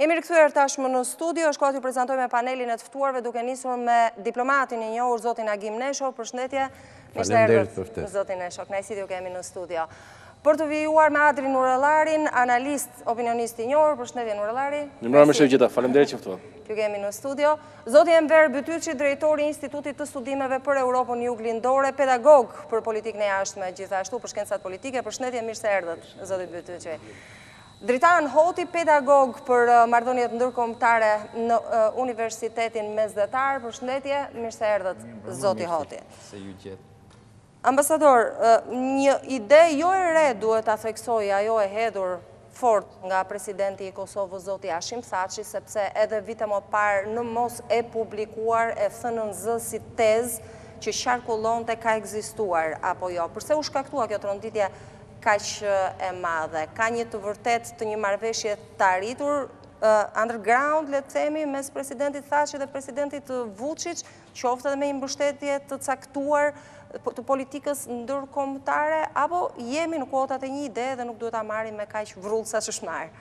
Jemi rikthyer tashmë në studio, është kohë t'ju prezantojmë panelin e të ftuarve duke nisur me diplomatin e njohur zotin Agim Nezho. Përshëndetje. Faleminderit për ftesën. Zotin Nezho, kënaqësi t'ju kemi në studio. Për të vijuar me Ardi Nurellarin, analist, opinionist i njohur. Përshëndetje Nurellari. Mirëmbrëmje gjitha, faleminderit që ftuat. T'ju kemi në studio. Zoti Enver Bytyçi, drejtori i Institutit të Studimeve për Europën Juglindore, pedagog për politikën e jashtme, gjithashtu për shkencat politike. Përshëndetje, mirë se erdhët, zoti Bytyçi. Dritan Hoti, pedagog për marrëdhëniet ndërkombëtare në Universitetin Mesdhetar. Përshëndetje, mirë se erdhët, zoti Hoti. Se ju gjetë. Ambasador, një ide jo e re duhet ta theksoj, ajo e hedhur fort nga presidenti i Kosovës, zoti Hashim Thaçi, sepse edhe vite më parë në mos e publikuar e thënë në zë si tezë që qarkullonte ka ekzistuar apo jo. Përse u shkaktua kjo tronditje kaq e madhe? Ka një të vërtet të një marrëveshje të arritur underground, le të themi, mes presidentit Thaçi dhe presidentit Vučić, qoftë edhe me një mbështetje të caktuar të politikës ndërkombëtare, apo jemi në kuotat e një ide dhe nuk duhet ta marrim me kaq vrull sa ç'është marr?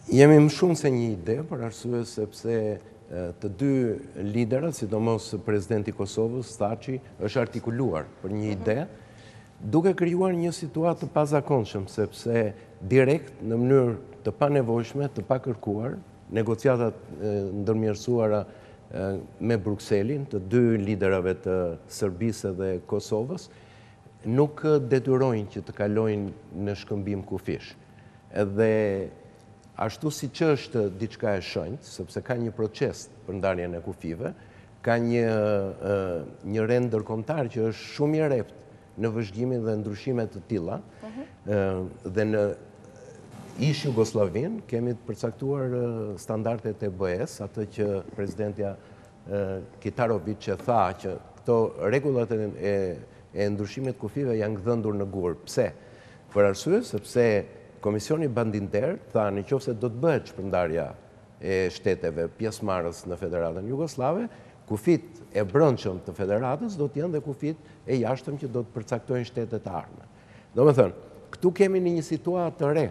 Jemi më shumë se një ide, për arsye sepse të dy liderat, sidomos presidenti i Kosovës, Thaçi, është artikuluar për një ide, duke krijuar një situatë të pazakonshme, sepse direkt në mënyrë të panevojshme, të pakërkuar, negociatat ndërmjetësuara me Brukselin, të dy liderave të Serbisë dhe Kosovës, nuk detyrojnë që të kalojnë në shkëmbim kufish. Edhe ashtu si që është diçka e shenjtë, sepse ka një proces për ndarjen e kufive, ka një rend ndërkombëtar që është shumë i rrept në vëzhgimin dhe ndryshime të tilla, dhe në ish Jugosllavin kemi të përcaktuar standardet e BE-s, atë që presidentja Kitarović e tha që këto rregullat e ndryshimit të kufive janë gdhëndur në gur. Pse? Për arsye sepse Komisioni Bandinter tha nëse do të bëhet shpërndarja e shteteve pjesëmarrës në Federatën Jugoslave, kufit e brendshëm të federatës do të jenë dhe kufit e jashtëm që do të përcaktojnë shtetet e ardhme. Domethënë, këtu kemi një situatë të re.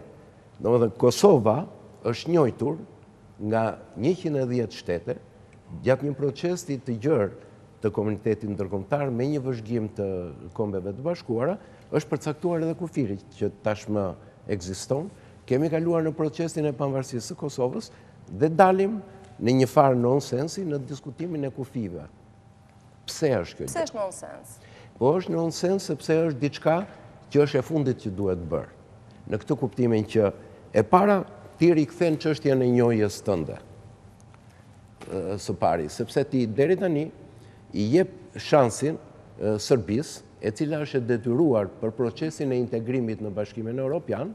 Domethënë, Kosova është njohur nga 110 shtete gjatë një procesi të gjerë të komunitetit ndërkombëtar me një vëzhgim të Kombeve të Bashkuara, është përcaktuar edhe kufiri që tashmë ekziston. Kemi kaluar në procesin e pavarësisë së Kosovës dhe dalim në një farë nonsensi në diskutimin e kufive. Pse është kjo? Pse është nonsens? Po është nonsens sepse është diçka që është e fundit që duhet bërë. Në këtë kuptimin që e para ti rikthen çështjen e njohjes tënde së pari, sepse ti deri tani i jep shansin Serbisë, e cila është e detyruar për procesin e integrimit në Bashkimin Evropian,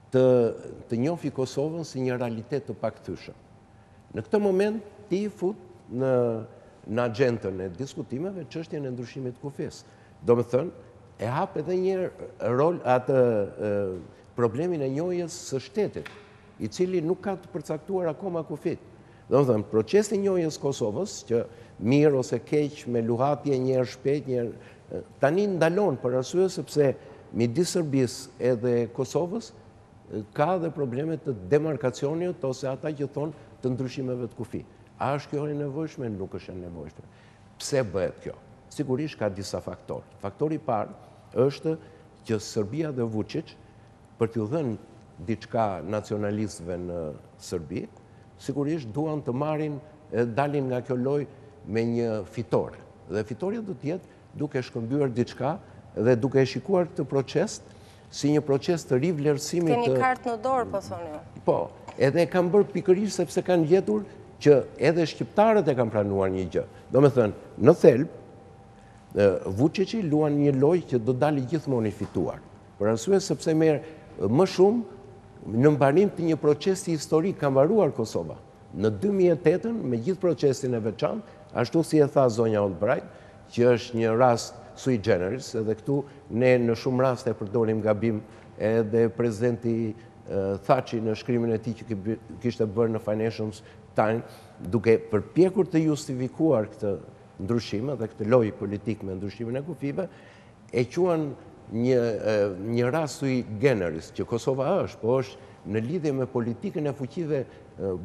të njohë Kosovën si një realitet të pakthyeshëm. Në këtë moment ti fut në agjendën e diskutimeve çështjen e ndryshimit të kufis. Domethënë, e hap edhe një rol atë problemin e njohjes së shtetit, i cili nuk ka të përcaktuar akoma kufit. Domethënë, procesi i njohjes Kosovës, që mirë ose keq, me luhatje një herë shpejt, një herë tani ndalon për arsye sepse midis Serbisë edhe Kosovës ka dhe probleme të demarkacionit ose ata që thonë të ndryshimeve të kufi. A është kjo e nevojshme? Nuk është e nevojshme. Pse bëhet kjo? Sigurisht ka disa faktorë. Faktori i parë është që Serbia dhe Vučić, për t'u dhënë diçka nacionalistëve në Serbi, sigurisht duan të marrin, dalin nga kjo lojë me një fitore. Dhe fitoria do të jetë duke shkëmbyer diçka dhe duke shikuar këtë proces si një proces të rivlerësimit të... Keni kartë në dorë, po thoni ju. Po, edhe kanë bërë pikërisht sepse kanë gjetur që edhe shqiptarët e kanë pranuar një gjë. Domethënë, në thelb, Vučići luan një lojë që do dali gjithmonë i fituar. Për arsye sepse merr më shumë në mbarim të një procesi historik ka mbaruar Kosova. Në 2008, me gjithë procesin e veçantë, ashtu si e tha zonja Albright, që është një rast sui generis, edhe këtu ne në shumë raste përdorim gabim edhe presidenti Thaçi në shkrimin e tij që kishte bërë në Financial Times, duke përpjekur të justifikuar këtë ndryshime dhe këtë lojë politik me ndryshimin e kufive, e quan një rast sui generis, që Kosova është, po është në lidhje me politikën e fuqive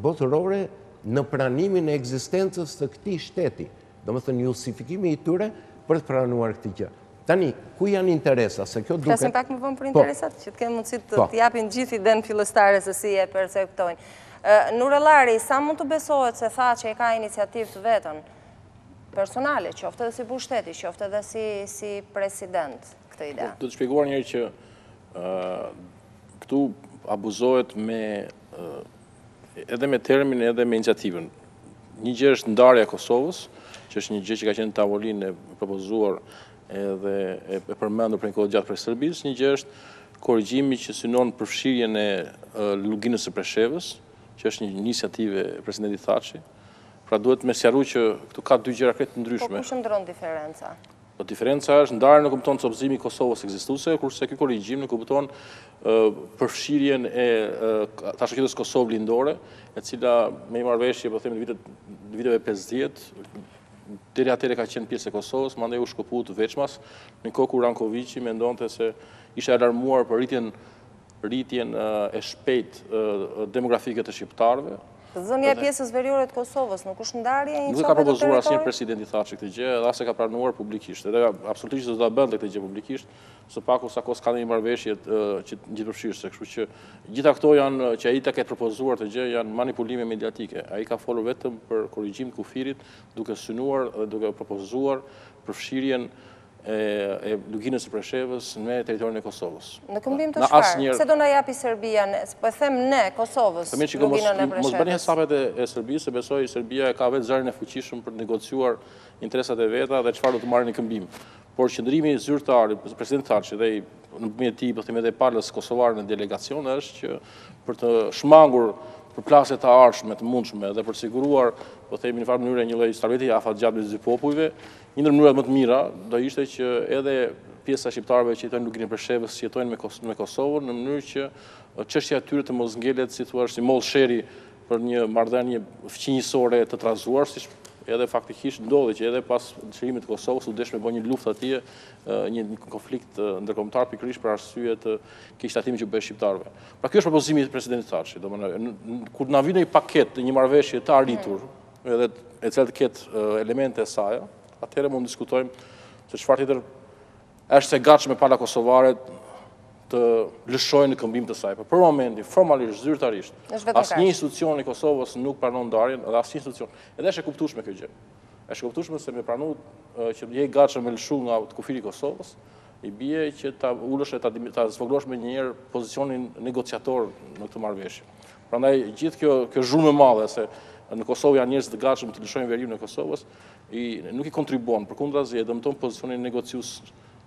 botërore në pranimin e ekzistencës të këtij shteti. Domethënë justifikimi i tyre për të pranuar këtë gjë. Tani, ku janë interesa? Se kjo duket... Flasim pak më vonë për interesat, që të kemë mundësi të japin gjithë idenë fillestare se si e perceptojnë. Nurellari, sa mund të besohet se tha që e ka iniciativë të vetën personale, qoftë edhe si pushteti, qoftë edhe si president, këtë ide? Do të shpjeguar njëri që këtu abuzohet edhe me termin edhe me iniciativën. Një gjë është ndarja e Kosovës, që është një gjë që ka qenë në tavolinë e propozuar edhe e përmendur për një kohë gjatë për Serbisë, një gjë është korrigjimi që synon përfshirjen e luginës së Preshevës, që është një iniciativë e presidentit Thaçi. Pra duhet me sqaruar që këtu ka dy gjëra krejt të ndryshme. Po ku shndron diferenca? Po diferenca është ndarja në kupton copëzimi i Kosovës ekzistuese, kurse ky korrigjim në kupton përfshirjen e tashkëtës Kosovë lindore, e cila me marrëveshje, po them në viteve 50, deri atëherë ka qenë pjesë e Kosovës, mandej u shkëput veçmas, në kohë kur Rankoviçi mendonte se ishte alarmuar për rritjen e shpejtë demografike të shqiptarëve. Zënia e pjesës veriore të Kosovës, nuk është ndarje e një nuk ka propozuar asnjë presidenti Thaçi këtë gjë, edhe as e ka pranuar publikisht. Edhe absolutisht do ta bënte këtë gjë publikisht, së paku sa kohë ka një marrëveshje që gjithëpërfshirëse, kështu që gjitha këto janë që ai ta ketë propozuar të gjë janë manipulime mediatike. Ai ka folur vetëm për korrigjim të kufirit, duke synuar dhe duke propozuar përfshirjen e luginës së Preshevës në teritorin e Kosovës. Në këmbim të çfarë? Pse do na japi Serbia, po e them ne, Kosovës, luginën e Preshevës? Mos bëni hesabet e Serbisë, se besoj Serbia ka vetë zërin e fuqishëm për të negociuar interesat e veta dhe çfarë do të marrë në këmbim. Por qëndrimi zyrtar i presidentit Thaçi dhe në përmjet e tij, po them edhe palës kosovare në delegacion është që për të shmangur përplasjet të ardhshme të mundshme dhe për të siguruar, po themi në farë mënyrë një lloj stabiliteti afatgjatë mes dy popujve, një ndër mënyrat më të mira do ishte që edhe pjesa e shqiptarëve që jetojnë në luginën e Preshevës jetojnë me Kosovën në mënyrë që çështja e tyre të mos ngelet si thua si moll sheri për një marrëdhënie fqinjësore të trazuar, siç edhe faktikisht ndodhi që edhe pas çlirimit të Kosovës u desh me bën një luftë atje, një konflikt ndërkombëtar pikërisht për arsye të keqtatimit që bëhet shqiptarëve. Pra ky është propozimi i presidentit Thaçi, domethënë kur na vjen një paketë, një marrëveshje të arritur, edhe e cila të ketë elemente e saj, atëherë mund të diskutojmë se çfarë tjetër është e gatshme pala kosovare të lëshojnë në këmbim të saj. Për momentin, formalisht, zyrtarisht, asnjë institucion i Kosovës nuk pranon ndarjen, dhe asnjë institucion. Edhe është e kuptueshme kjo gjë. Është e kuptueshme se me pranu që je i gatshëm me lëshu nga kufiri i Kosovës, i bie që ta ulësh e ta zvogëlosh me njëherë pozicionin negociator në këtë marrëveshje. Prandaj gjithë kjo zhurmë e madhe se në Kosovë janë njerëz të gatshëm të lëshojnë veriun e Kosovës, nuk i kontribuon, përkundrazi e dëmton pozicionin negociues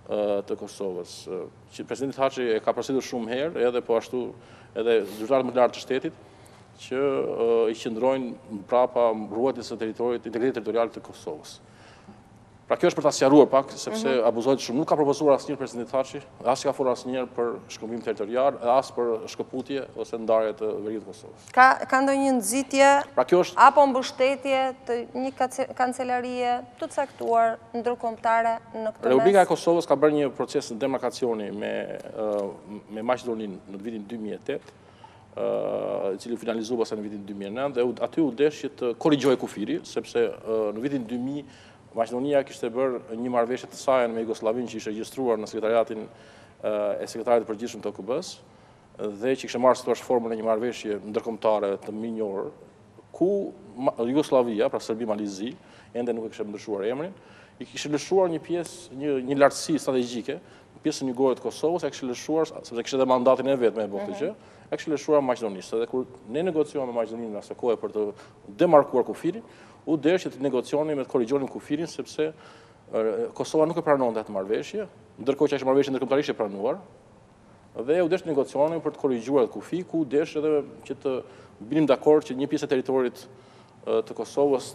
të Kosovës. Që presidenti Thaçi e ka përsëritur shumë herë, edhe po ashtu edhe zyrtarët më të lartë të shtetit, që i qëndrojnë mbrapa ruajtjes së territorit, integritetit territorial të Kosovës. Pra kjo është për ta sqaruar pak, sepse abuzohet shumë. Nuk ka propozuar asnjëherë presidenti Thaçi, as ka folur asnjëherë për shkëmbim territorial, as për shkëputje ose ndarje të veriut të Kosovës. Ka ndonjë nxitje apo mbështetje të një kancelarie të caktuar ndërkombëtare në këtë mes? Republika e Kosovës ka bërë një proces të demarkacioni me Maqedoninë në vitin 2008, i cili u finalizua pastaj në vitin 2009 dhe aty u desh që të korrigjojë kufiri, sepse në vitin 2000 Maqedonia kishte bërë një marrëveshje të saj me Jugosllavinë që ishte regjistruar në sekretariatin e sekretarit të përgjithshëm të OKB-s dhe që kishte marrë si formën e një marrëveshje ndërkombëtare të minjor, ku Jugoslavia, pra Serbi Malizi, ende nuk e kishte ndryshuar emrin, i kishte lëshuar një pjesë, një lartësi strategjike, pjesën jugore të Kosovës, e kishte lëshuar, sepse kishte edhe mandatin e vet me bëu këtë gjë, e kishte lëshuar Maqedonisë. Dhe kur ne negociuam me Maqedoninë asaj kohe për të demarkuar kufirin, u desh që të negocioni me të korrigjonim kufirin, sepse Kosova nuk e pranonte atë marrëveshje, ndërkohë që ishte marrëveshje ndërkombëtarisht e pranuar, dhe u desh të negocioni për të korrigjuar atë kufi, ku u desh edhe që të binim dakord që një pjesë e territorit të Kosovës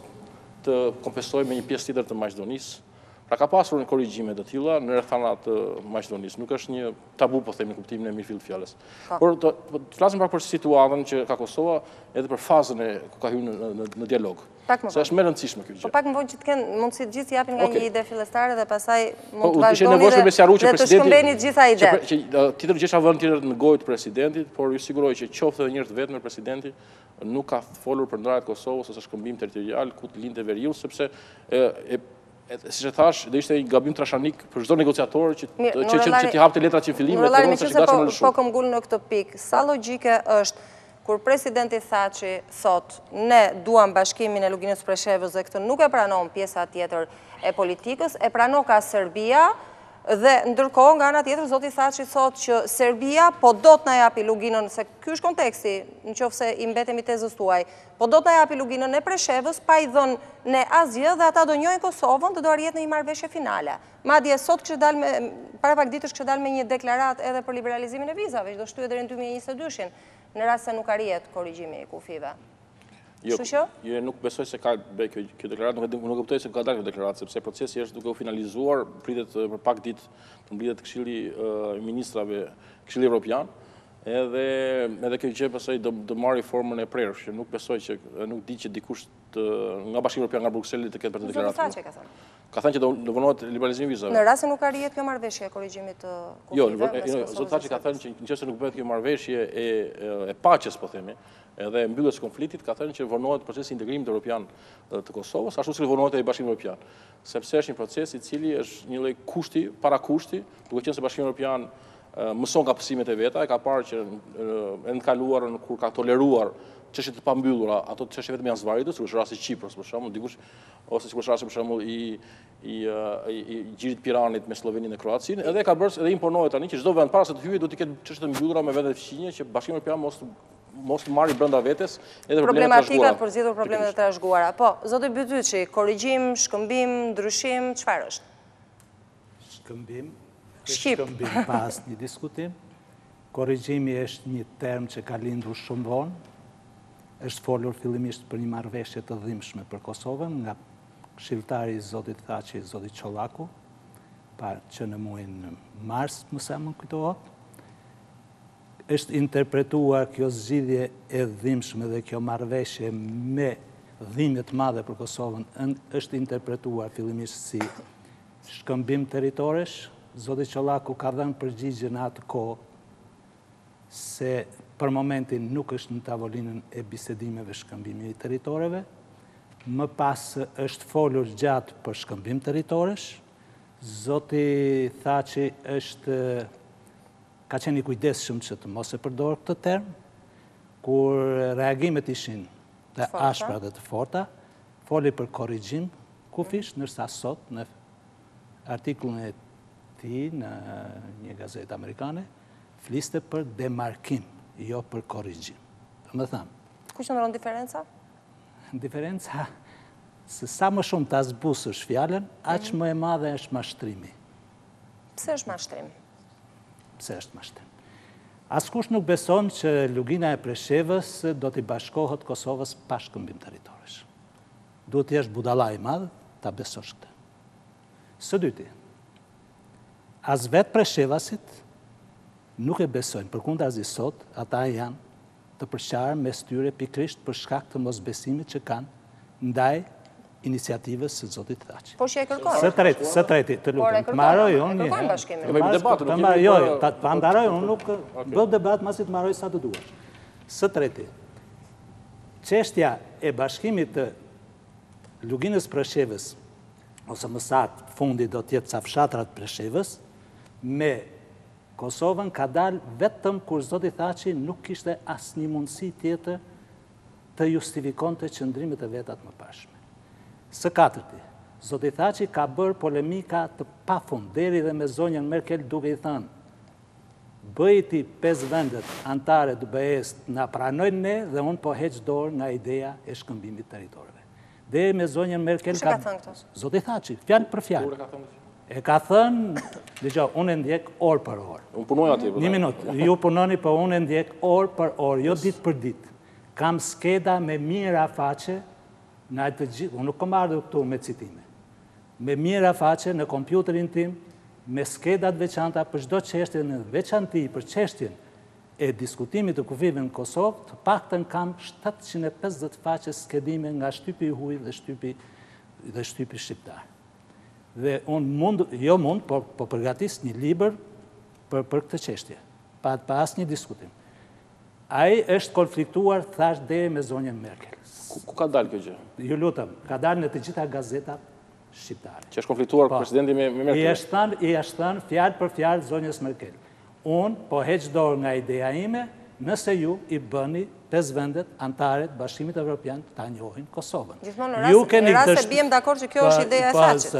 të kompensojë me një pjesë tjetër të Maqedonisë, Pra ka pasur në korrigjime të tilla në rrethanat të Maqedonisë. Nuk është një tabu, po themi, në kuptimin e mirëfillt fjalës. Por të flasim pak për situatën që ka Kosova edhe për fazën e ku ka hyrë në dialog. Se është më e rëndësishme kjo gjë. Po pak më vonë që të kenë mundësi të gjithë japin nga një ide fillestare dhe pastaj mund të vazhdoni dhe të shkëmbeni të gjitha idetë. Tjetër gjë që vënë tjetër në gojë të presidentit, por ju siguroj që qoftë edhe një herë të vetëm presidenti nuk ka folur për ndarjen e Kosovës ose shkëmbim territorial ku të lindte veriu, sepse siç e thash, do ishte një gabim trashanik për çdo negociator që t'i hapte letrat që në fillim me tregon se dashur në shumë. Po kam ngul në këtë pikë. Sa logjike është kur presidenti Thaçi thot ne duam bashkimin e Luginës Preshevës dhe këtë nuk e pranon pjesa tjetër e politikës, e pranon ka Serbia. Dhe ndërkohë nga ana tjetër zoti Thaçi thot që Serbia po do të na japi luginën, se ky është konteksti, nëse i mbetemi tezës tuaj, po do të na japi luginën e Preshevës pa i dhënë ne asgjë dhe ata do njohin Kosovën dhe do arrihet në një marrëveshje finale. Madje sot para pak ditësh kishte dalë me një deklaratë edhe për liberalizimin e vizave, që do shtyhet deri në 2022-shin, në rast se nuk arrihet korrigjimi i kufive. Jo, nuk besoj se ka kjo deklaratë, nuk e kuptoj se ka dalë kjo deklaratë, sepse procesi është duke u finalizuar, pritet për pak ditë të mbledhet Këshilli i Ministrave, Këshilli Evropian, edhe kjo gjë besoj do marrë formën e prerë, që nuk besoj që nuk di që dikush nga Bashkimi Evropian nga Brukseli të ketë për të deklaratë. Zoti Thaçi ka thënë. Ka thënë që do vonohet liberalizimi i vizave. Në rast se nuk arrihet kjo marrëveshje e korrigjimit të kufive. Jo, zoti Thaçi ka thënë që nëse nuk bëhet kjo marrëveshje e paqes, po themi, edhe mbylljes së konfliktit, ka thënë që vonohet procesi i integrimit evropian të Kosovës, ashtu si vonohet e Bashkimi Evropian, sepse është një proces i cili është një lloj kushti, para kushti, duke qenë se Bashkimi Evropian mëson nga psimet e veta, e ka parë që në të kaluarën kur ka toleruar çështje të pambyllura, ato çështje vetëm janë zvarritur, sikur është rasti i Çipros për shembull, dikush ose sikur është rasti për shembull i gjirit Piranit me Sloveninë dhe Kroacinë, edhe ka bërë edhe imponohet tani që çdo vend para se të hyjë do të ketë çështje të mbyllura me vende të fqinje që Bashkimi Evropian mos të marrë brenda vetes edhe problematikat për zgjidhur problemet e trashëguara. Po, zoti Bytyçi, korrigjim, shkëmbim, ndryshim, çfarë është? Shkëmbim pas një diskutim. Korrigjimi është një term që ka lindur shumë vonë. Është folur fillimisht për një marrëveshje të dhimbshme për Kosovën nga këshilltari i zotit Thaçi, zoti Xhokaxhi, që në muajin mars, më sa më kujtohet. Është interpretuar kjo zgjidhje e dhimbshme dhe kjo marrëveshje me dhimbje të madhe për Kosovën është interpretuar fillimisht si shkëmbim territoresh. Zoti Xhokaxhi ka dhënë përgjigje në atë kohë se për momentin nuk është në tavolinën e bisedimeve shkëmbimi i territoreve. Më pas është folur gjatë për shkëmbim territoresh. Zoti Thaçi ka qenë i kujdesshëm që të mos e përdor këtë term, kur reagimet ishin të ashpra dhe të forta, foli për korrigjim kufish, ndërsa sot në artikullin e tij në një gazetë amerikane fliste për demarkim, jo për korrigjim. Do të them. Ku qëndron diferenca? Diferenca se sa më shumë ta zbusësh fjalën, aq më e madhe është mashtrimi. Pse është mashtrim? Pse është mashtrim? Askush nuk beson që lugina e Preshevës do t'i bashkohet Kosovës pa shkëmbim territoresh. Duhet të jesh budalla i madh ta besosh këtë. Së dyti, as vetë Preshevasit nuk e besojnë, përkundazi sot, ata janë të përqarë mes tyre pikrisht për shkak të mosbesimit që kanë ndaj iniciativës së zotit Thaçi. Po që e kërkojnë? Së treti, të lutem, të marroj unë një. Jo, të ndaroj unë nuk bëll debat masi të marroj sa të duash. Së treti, çështja e bashkimit të luginës Preshevës, ose më saktë fundi do t'jetë ca fshatrat Preshevës, me Kosovën ka dalë vetëm kur zoti Thaçi nuk kishte asnjë mundësi tjetër të justifikonte qëndrimet e vetat më pashme. Së katërti, zoti Thaçi ka bërë polemika të pafund deri dhe me zonjën Merkel duke i thënë: bëjti 5 vendet antare të BE-s na pranojnë ne dhe unë po heq dorë nga ideja e shkëmbimit territoreve. Deri me zonjën Merkel ka thënë këtë? Zoti Thaçi, fjalë për fjalë. E ka thënë, dëgjoj, unë e ndjek orë për orë. Unë punoj atje. Një minutë, ju punoni, po unë e ndjek orë për orë, jo ditë për ditë. Kam skeda me mira faqe, unë nuk kom ardhur këtu me citime. me mira faqe në kompjuterin tim, me skedat veçanta për çdo çështje në veçanti për çështjen e diskutimit të kufive në Kosovë, të paktën kam 750 faqe skedime nga shtypi i huaj dhe shtypi shqiptar. Dhe unë po përgatis një libër për këtë çështje, pa asnjë diskutim. Ai është konfliktuar, thash, deri me zonjën Merkel. Ku ka dalë kjo gjë? Ju lutem, ka dalë në të gjitha gazetat shqiptare. Që është konfliktuar presidenti me Merkel? I është thënë fjalë për fjalë zonjës Merkel. Unë po heq dorë nga ideja ime, nëse ju i bëni 5 vendet antarët Bashkimit Evropian ta njohin Kosovën. Gjithmonë në rast se biem dakord që kjo është ideja e Thaçit.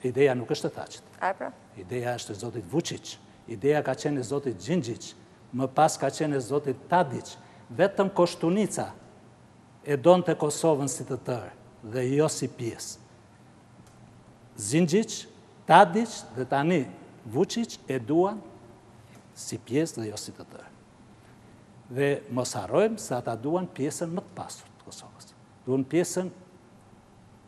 Ideja nuk është e Thaçit. A pra? Ideja është e zotit Vučić. Ideja ka qenë e zotit Gjinxhić. Më pas ka qenë e zotit Tadić. Vetëm Koshtunica e donte Kosovën si të tërë dhe jo si pjesë. Gjinxhić, Tadić dhe tani Vučić e duan si pjesë dhe jo si të tërë. Dhe mos harrojmë se ata duan pjesën më të pasur të Kosovës.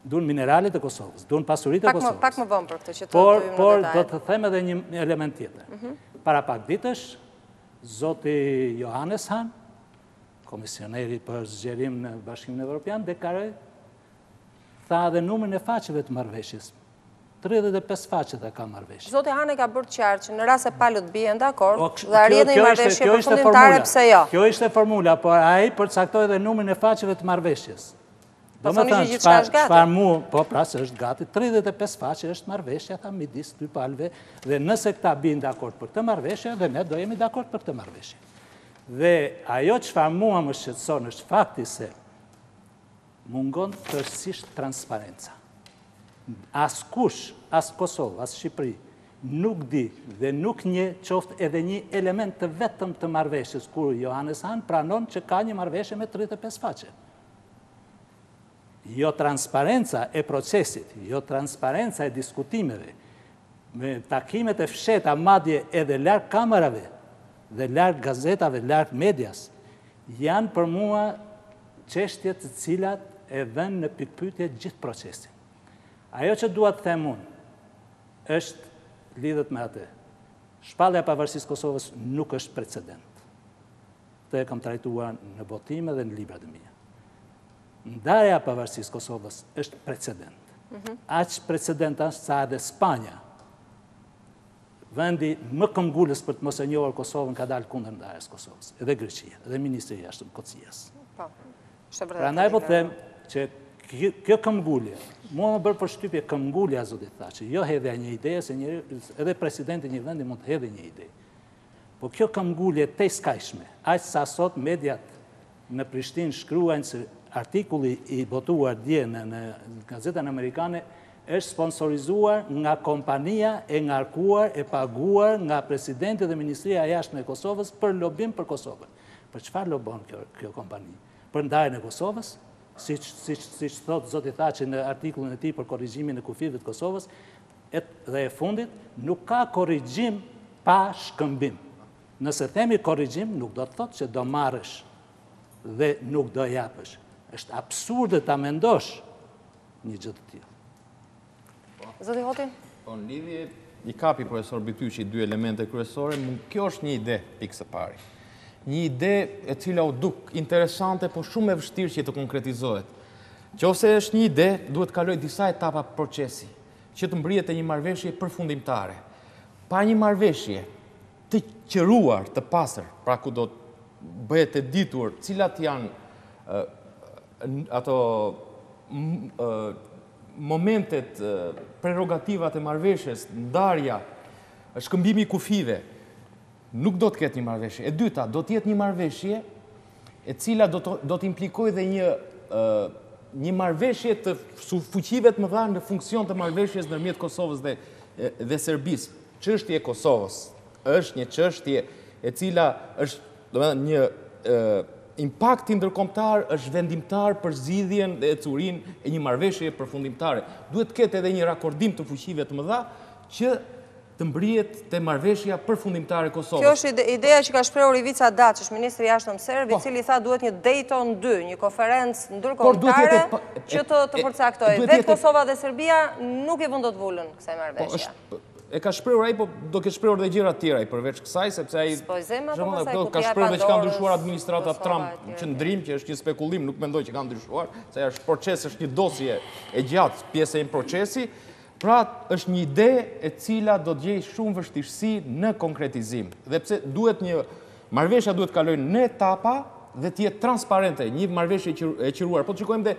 Duan mineralet e Kosovës, duan pasuritë e Kosovës. Pak më vonë për këtë që të dojmë në detaj. Por do të them edhe një element tjetër. Para pak ditësh, zoti Johannes Hahn, komisioneri për zgjerim në Bashkimin Evropian, deklaroi, tha edhe numrin e faqeve të marrëveshjes. 35 faqe të ka marrëveshje. Zoti Hahn e ka bërë qartë që në rast se palët bien dakord, dhe arrijë në një marrëveshje përfundimtare pse jo. Kjo ishte formula, por ai përcaktoi edhe numrin e faqeve të marrëveshjes. Domethënë çfarë është gati, 35 faqe është marrëveshja tha midis dy palëve dhe nëse këta bien dakord për këtë marrëveshje dhe ne do jemi dakord për këtë marrëveshje. Dhe ajo çfarë mua më shqetëson është fakti se mungon tërësisht transparenca. As kush, as Kosovë, as Shqipëri, nuk di dhe nuk qoftë edhe një element të vetëm të marrëveshjes, kur Johannes Hahn pranon që ka një marrëveshje me 35 faqe. Jo transparenca e procesit, jo transparenca e diskutimeve, me takimet e fsheta madje edhe larg kamerave, dhe larg gazetave, larg medias, janë për mua çështje të cilat e vënë në pikpyetje gjithë procesin. Ajo që dua të them unë, është lidhet me atë. Shpallja e pavarësisë Kosovës nuk është precedent. Këtë e kam trajtuar në botime dhe në librat e mia. Ndarja e pavarësisë Kosovës është precedent. Aq precedent është sa edhe Spanja, vendi më këmbgulës për të mos e njohur Kosovën, ka dalë kundër ndarjes Kosovës, edhe Greqia, edhe ministri i jashtëm Kocias. Prandaj po them që kjo këmbgulje, mua më bërë përshtypje këmbgulja zotit Thaçi, jo hedhja një ide, se edhe presidenti një vendi mund të hedhë një ide. Po kjo këmbgulje te skajshme, aq sa sot mediat në Prishtinë shkruajnë se artikulli i botuar dje në gazetën amerikane është sponsorizuar nga kompania e ngarkuar, e paguar nga presidenti dhe Ministria e Jashtme e Kosovës për lobim për Kosovën. Për çfarë lobon kjo kompani? Për ndarjen e Kosovës? Siç thot zoti Thaçi në artikullin e tij për korrigjimin e kufive të Kosovës, dhe e fundit, nuk ka korrigjim pa shkëmbim. Nëse themi korrigjim, nuk do të thotë që do marrësh dhe nuk do japësh. Është absurde ta mendosh një gjë të tillë. Zoti Hoti? Në lidhje i kapi profesor Bytyçi dy elemente kryesore, kjo është një ide pikë së pari. Një ide e cila u duk interesante, po shumë e vështirë që të konkretizohet. Nëse është një ide, duhet kaloj disa etapa procesi, që të mbrihet e një marrëveshje përfundimtare. Pa një marrëveshje të qëruar, të pastër, pra ku do të bëhet e ditur cilat janë ato momentet, prerogativat e marrëveshjes, ndarja, shkëmbimi i kufive, nuk do të ketë një marrëveshje. E dyta, do të jetë një marrëveshje e cila do të implikojë dhe një marrëveshje të fuqive të mëdha në funksion të marrëveshjes ndërmjet Kosovës dhe Serbisë. Çështja e Kosovës është një çështje e cila është, domethënë, një impakti ndërkombëtar, është vendimtar për zgjidhjen dhe ecurinë e një marrëveshje përfundimtare. Duhet të ketë edhe një rakordim të fuqive të mëdha që të të mbrihet te marrëveshja përfundimtare e Kosovës. Kjo është ideja që ka shprehur Ivica Daçi, ministri i jashtëm serb, i cili tha duhet një Dayton 2, një konferencë ndërkombëtare që të përcaktojë. Vetë Kosova dhe Serbia nuk e vënë dot vulën kësaj marrëveshje. E ka shprehur ai, po do ke shprehur edhe gjëra të tjera përveç kësaj, sepse ai ka shprehur edhe që ka ndryshuar administrata Trump, qëndrim që është një spekulim, nuk mendoj që ka ndryshuar, se është proces, është një dosje e gjatë, pjesë e një procesi. Pra, është një ide e cila do të gjejë shumë vështirësi në konkretizim. Dhe pse duhet një marrëveshja duhet kalojë në etapa dhe të jetë transparente, një marrëveshje e qiruar. Po të shikojmë dhe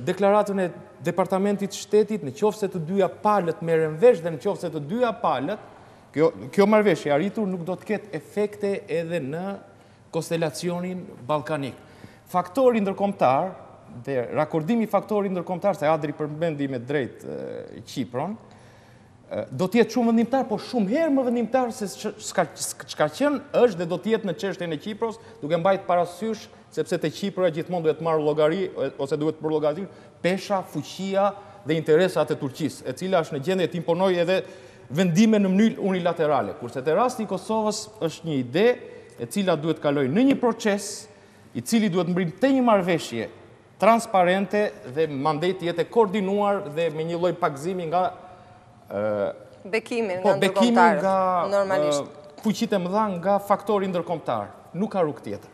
deklaratën e Departamentit Shtetit, në qoftë se të dyja palët merren vesh dhe në qoftë se të dyja palët, kjo marrëveshje arritur nuk do të ketë efekte edhe në konstelacionin ballkanik. Faktori ndërkombëtar dhe rakordimi faktori ndërkombëtar, se Adri përmendi me drejt Kipron, do të jetë shumë vendimtar, po shumë herë më vendimtar se ç'ka qenë është dhe do të jetë në çështjen e Kipros, duke mbajtur parasysh sepse te Kipra gjithmonë duhet marrë llogari ose duhet për llogari pesha, fuqia dhe interesat e Turqisë, e cila është në gjendje të imponojë edhe vendime në mënyrë unilaterale. Kurse te rasti i Kosovës është një ide e cila duhet kalojë në një proces i cili duhet mbrim te një marrëveshje transparente dhe mandati jetë koordinuar dhe me një lloj pakëzimi nga bekimin nga ndërkombëtarët, normalisht. Fuqitë e mëdha nga faktori ndërkombëtar. Nuk ka rrugë tjetër.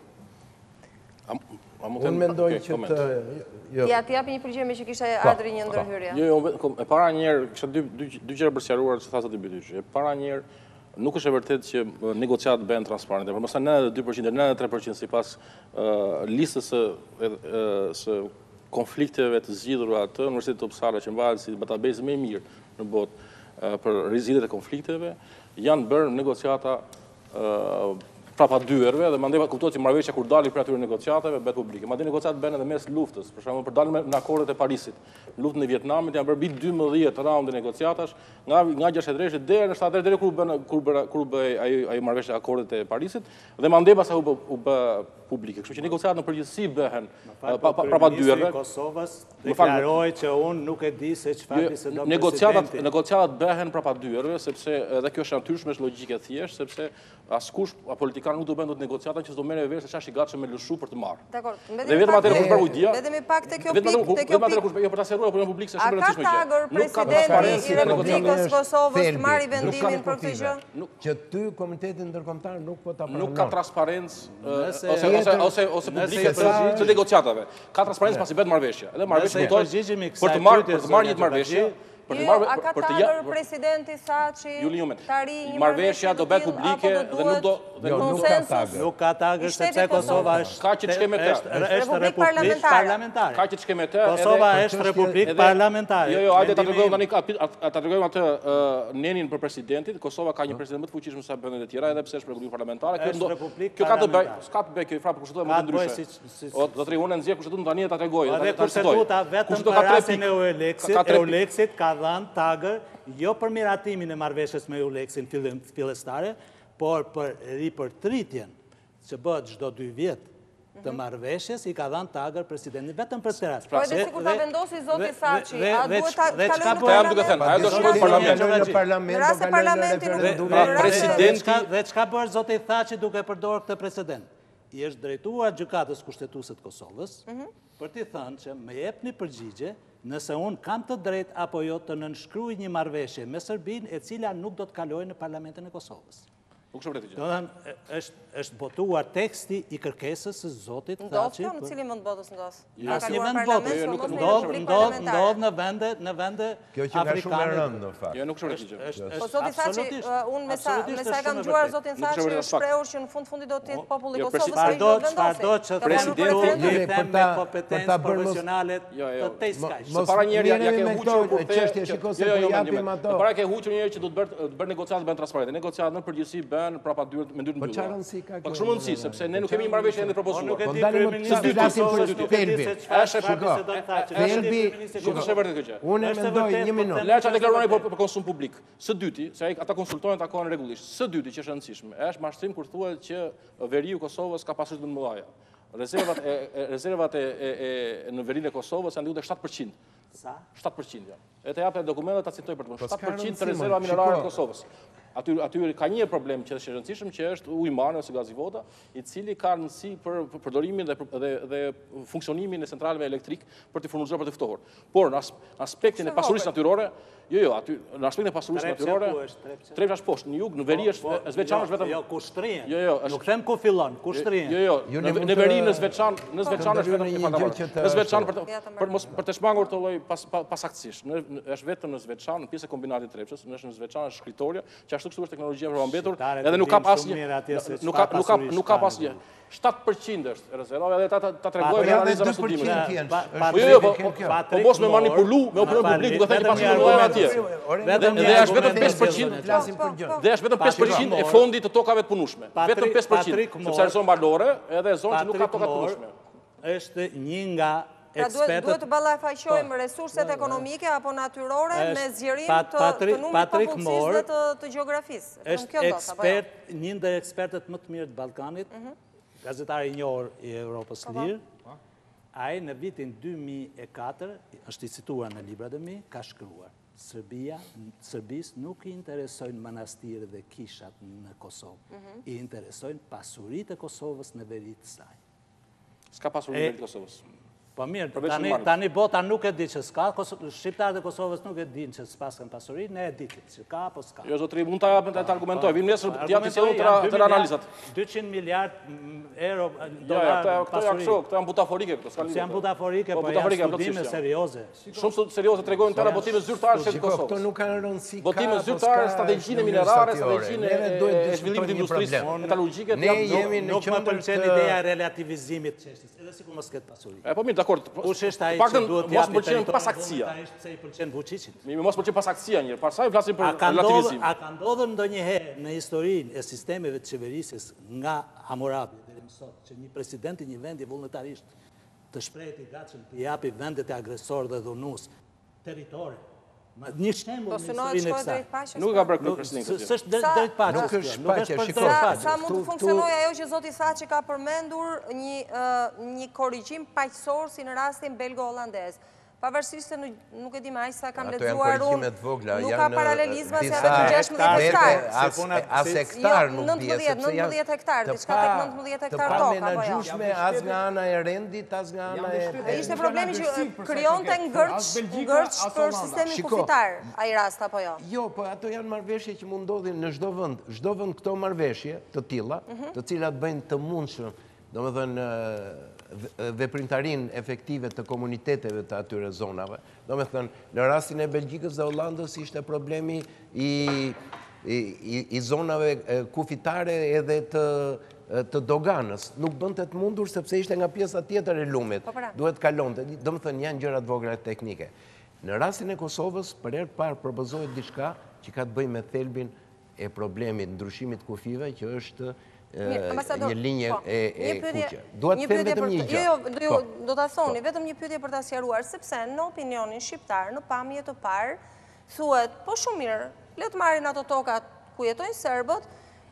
Unë mendoj që të... Ja, të japi një përgjigje që kishte Adri një ndërhyrje. E para njerë, kisha dy gjëra për sqaruar që tha zoti Bytyçi. E para njerë, nuk është e vërtet që negociatat bëhen transparente, por mësa 92%, 93% sipas listës së konflikteve të zgjidhura të Universitetit të Uppsala që mbahet si database më e mirë në botë për rizidhet e konflikteve, janë bërë negociata prapa dyerve dhe mandej kuptohet që marrëveshja kur dali për atyre negociatave bëhet publike. Madje negociatat bëhen edhe mes luftës, për shembull për daljen në akordet e Parisit. Luftën e Vietnamit janë bërë mbi 12 raunde negociatash nga 63 deri në 70 deri kur bëi ai marrëveshja akordet e Parisit dhe mandej pastaj u bë publike. Kështu që negociatat në përgjithësi bëhen prapa dyerve. Kosovës deklaroi që unë nuk e di se çfarë se do presidenti. Negociatat bëhen prapa dyerve sepse edhe kjo është natyrshme, është logjike thjesht, sepse askush politikan nuk do bën dot negociata që do merrë vesh se çfarë i gatshëm me lëshu për të marrë. Dakor. Dhe vetëm atë kur bërë ujdia. Vetëm pak te kjo pikë, jo për ta sqaruar opinion publik se është shumë rëndësishme gjë. Nuk ka presidenti i Republikës Kosovës marrë vendimin për këtë gjë. Që ty komiteti ndërkombëtar nuk po ta pranon. Nuk ka transparencë ose publike të negociatave. Ka transparencë pasi bëhet marrëveshje. Edhe marrëveshja për të marrë një marrëveshje. A ka tagër presidenti Thaçi, tari një marrëveshja do bëhet publike dhe nuk do... Nuk ka tagër. Nuk ka tagër sepse Kosova është republikë parlamentare. Ka që të shkeme të... Kosova është republikë parlamentare. Jo, ajde ta tregojmë atë nenin për presidentit. Kosova ka një president më të fuqishëm se vendet e tjera, edhe pse është republikë parlamentare. Kjo ka të bëjë, s'ka të bëjë kjo frapë kushtetuar më të ndryshe. Zotëri, unë nxjerr kushtetutën tani ta tregoj. Edhe kushtetuta vetëm për rastin e Euleksit ka dhënë tagër jo për miratimin e marrëveshjes me Euleksin fillestare, por për ripërtritjen që bëhet çdo 2 vjet të marrëveshjes i ka dhënë tagër presidentit vetëm për këtë rast. Po edhe sikur ta vendosi zoti Thaçi, a duhet ta kalojë në duke thënë, ajo do shkojë në parlament. Rasti parlamenti presidenti dhe çka bën zoti Thaçi duke përdorur këtë precedent? I është drejtuar gjykatës kushtetuese të Kosovës për t'i thënë që më jepni përgjigje nëse unë kam të drejtë apo jo të nënshkruaj një marrëveshje me Serbinë e cila nuk do të kalojë në parlamentin e Kosovës. Nuk shumë rreti gjë. Është botuar teksti i kërkesës së zotit Thaçi. Në cilin vend botës ndos? Asnjë vend botës. Ndodh në vende kjo që ka shumë e rëndë në fakt. Jo, nuk shumë rreti gjë. Po zoti Thaçi, unë me sa e kam dëgjuar zotin Thaçi është shprehur që në fundit do të jetë populli i Kosovës çfarëdo që presidenti me kompetencë profesionale të teskaj. Para njëri ja ke huqur kur çështja shikoj se po japim ato. Para ke huqur njëri që do të bërë negociatë bën transparente. Negociatat në përgjithësi prapa dyert me ndyrë mbyllur. Po shumë rëndësi sepse ne nuk kemi një marrëveshje ende propozuar. Nuk e di kryeministri për Felbi. Është vërtet kjo gjë. Unë mendoj 1 minutë. Leça deklaruani për konsum publik. Së dyti, se ata konsultohen takohen rregullisht. Së dyti që është rëndësishme, është mashtrim kur thuhet që veriu i Kosovës ka pasuri të mëdha. Rezervat në verinë e Kosovës janë diku te 7%. Sa? 7%. E të japë dokumentet ta citoj për të 7% të rezerva minerare të Kosovës. Aty ka një problem që është rëndësishëm, që është ujmane ose gazivota, i cili ka rëndësi për përdorimin dhe funksionimin e centraleve elektrik për të furnizuar për të ftohur. Por në aspektin e pasurisë natyrore, aty në aspektin e pasurisë natyrore, Trepça është poshtë, në jug, në veri është zveçan është vetëm. Jo, ku shtrihen. Nuk them ku fillon, ku shtrihen. Në veri në zveçan është vetëm një fantazë. Në zveçan për të shmangur të lloj pasaktësisht, është vetëm në zveçan, në pjesë e kombinatit Trepçës, është në zveçan është shkritoria, që ashtu kështu është teknologjia për mbetur, edhe nuk ka pas asnjë. 7% është rezervave dhe ta tregojmë në analizën e studimit. Po mos me manipulu me opinion publik duke thënë pas mëndojnë atje. Dhe është vetëm 5%, dhe është vetëm 5% e fondit të tokave të punueshme. Vetëm 5%, sepse është zonë balore edhe zonë që nuk ka toka të punueshme. Është një nga ekspertët... Duhet të ballafaqojmë resurset ekonomike apo natyrore me zgjerim të numrit popullsisë dhe të gjeografisë. Është ekspert, një ndër ekspertët më të mirë të Ballkanit, gazetari i njohur i Europës Lirë, ai në vitin 2004, është i cituar në librat e mi, ka shkruar: Serbisë nuk i interesojnë manastirë dhe kishat në Kosovë, i interesojnë pasuritë e Kosovës në veri të saj. S'ka pasuritë në veri të Kosovës. Po mirë, tani bota nuk e di që s'ka, shqiptarët e Kosovës nuk e din që s'pas kanë pasuri, ne e ditit që ka apo s'ka. Jo, zotri, mund të argumentoj, vim nesër t'ja të sjellun të analizat. 200 miliard euro dolar pasuri. Këto janë butaforike, këto s'ka lidhje. Janë butaforike, po janë studime serioze. Shumë serioze tregojnë tëra botime zyrtare të Kosovës. Këto nuk kanë rëndësi. Botime zyrtare, strategjinë minerare, strategjinë e zhvillimit të industrisë metalurgjike. Nuk më pëlqen ideja e relativizimit të çështjes, edhe sikur mos ketë pasuri. Po mirë, dakor. Kush është ai që duhet të japë territorin pasaktësia? Pse i pëlqen Vučićit? Mos pëlqen pasaktësia një. Pastaj flasim për relativizim. A ka ndodhur ndonjëherë në historinë e sistemeve të qeverisjes nga Hammurabi deri më sot që një president i një vendi vullnetarisht të shprehet i gatshëm të japi vendet e agresor dhe dhunues territore? Një shembull në historinë e kësaj. Nuk ka bërë këtë presidenti. S'është drejt paqes. Nuk është shpaqje. Sa mund të funksionojë ajo që zoti Thaçi ka përmendur, një korrigjim paqësor si në rastin belgo-holandez. Pavarësisht se nuk e di më aq sa kam lexuar unë. Nuk ka paralelizma se edhe 16 hektar. As hektar nuk bie, sepse 19 hektar, diçka tek 19 hektar tokë apo jo. Menaxhueshme as nga ana e rendit, as nga ana e... Ishte problemi që krijonte ngërç për sistemin kufitar ai rast apo jo? Jo, po ato janë marrëveshje që mund ndodhin në çdo vend. Çdo vend këto marrëveshje të tilla, të cilat bëjnë të mundshëm, domethënë veprimtarin efektive të komuniteteve të atyre zonave. Domethënë, në rastin e Belgjikës dhe Hollandës ishte problemi i zonave kufitare edhe të doganës. Nuk bënte të mundur sepse ishte nga pjesa tjetër e lumit. Duhet kalonte. Domethënë, janë gjëra të vogla teknike. Në rastin e Kosovës, për herë të parë propozohet diçka që ka të bëjë me thelbin e problemit ndryshimit kufive, që është një linje e kuqe. Duhet të them vetëm një gjë. Jo, do ta thoni, vetëm një pyetje për ta sqaruar, sepse në opinionin shqiptar, në pamje të parë, thuhet, po shumë mirë, le të marrin ato tokat ku jetojnë serbët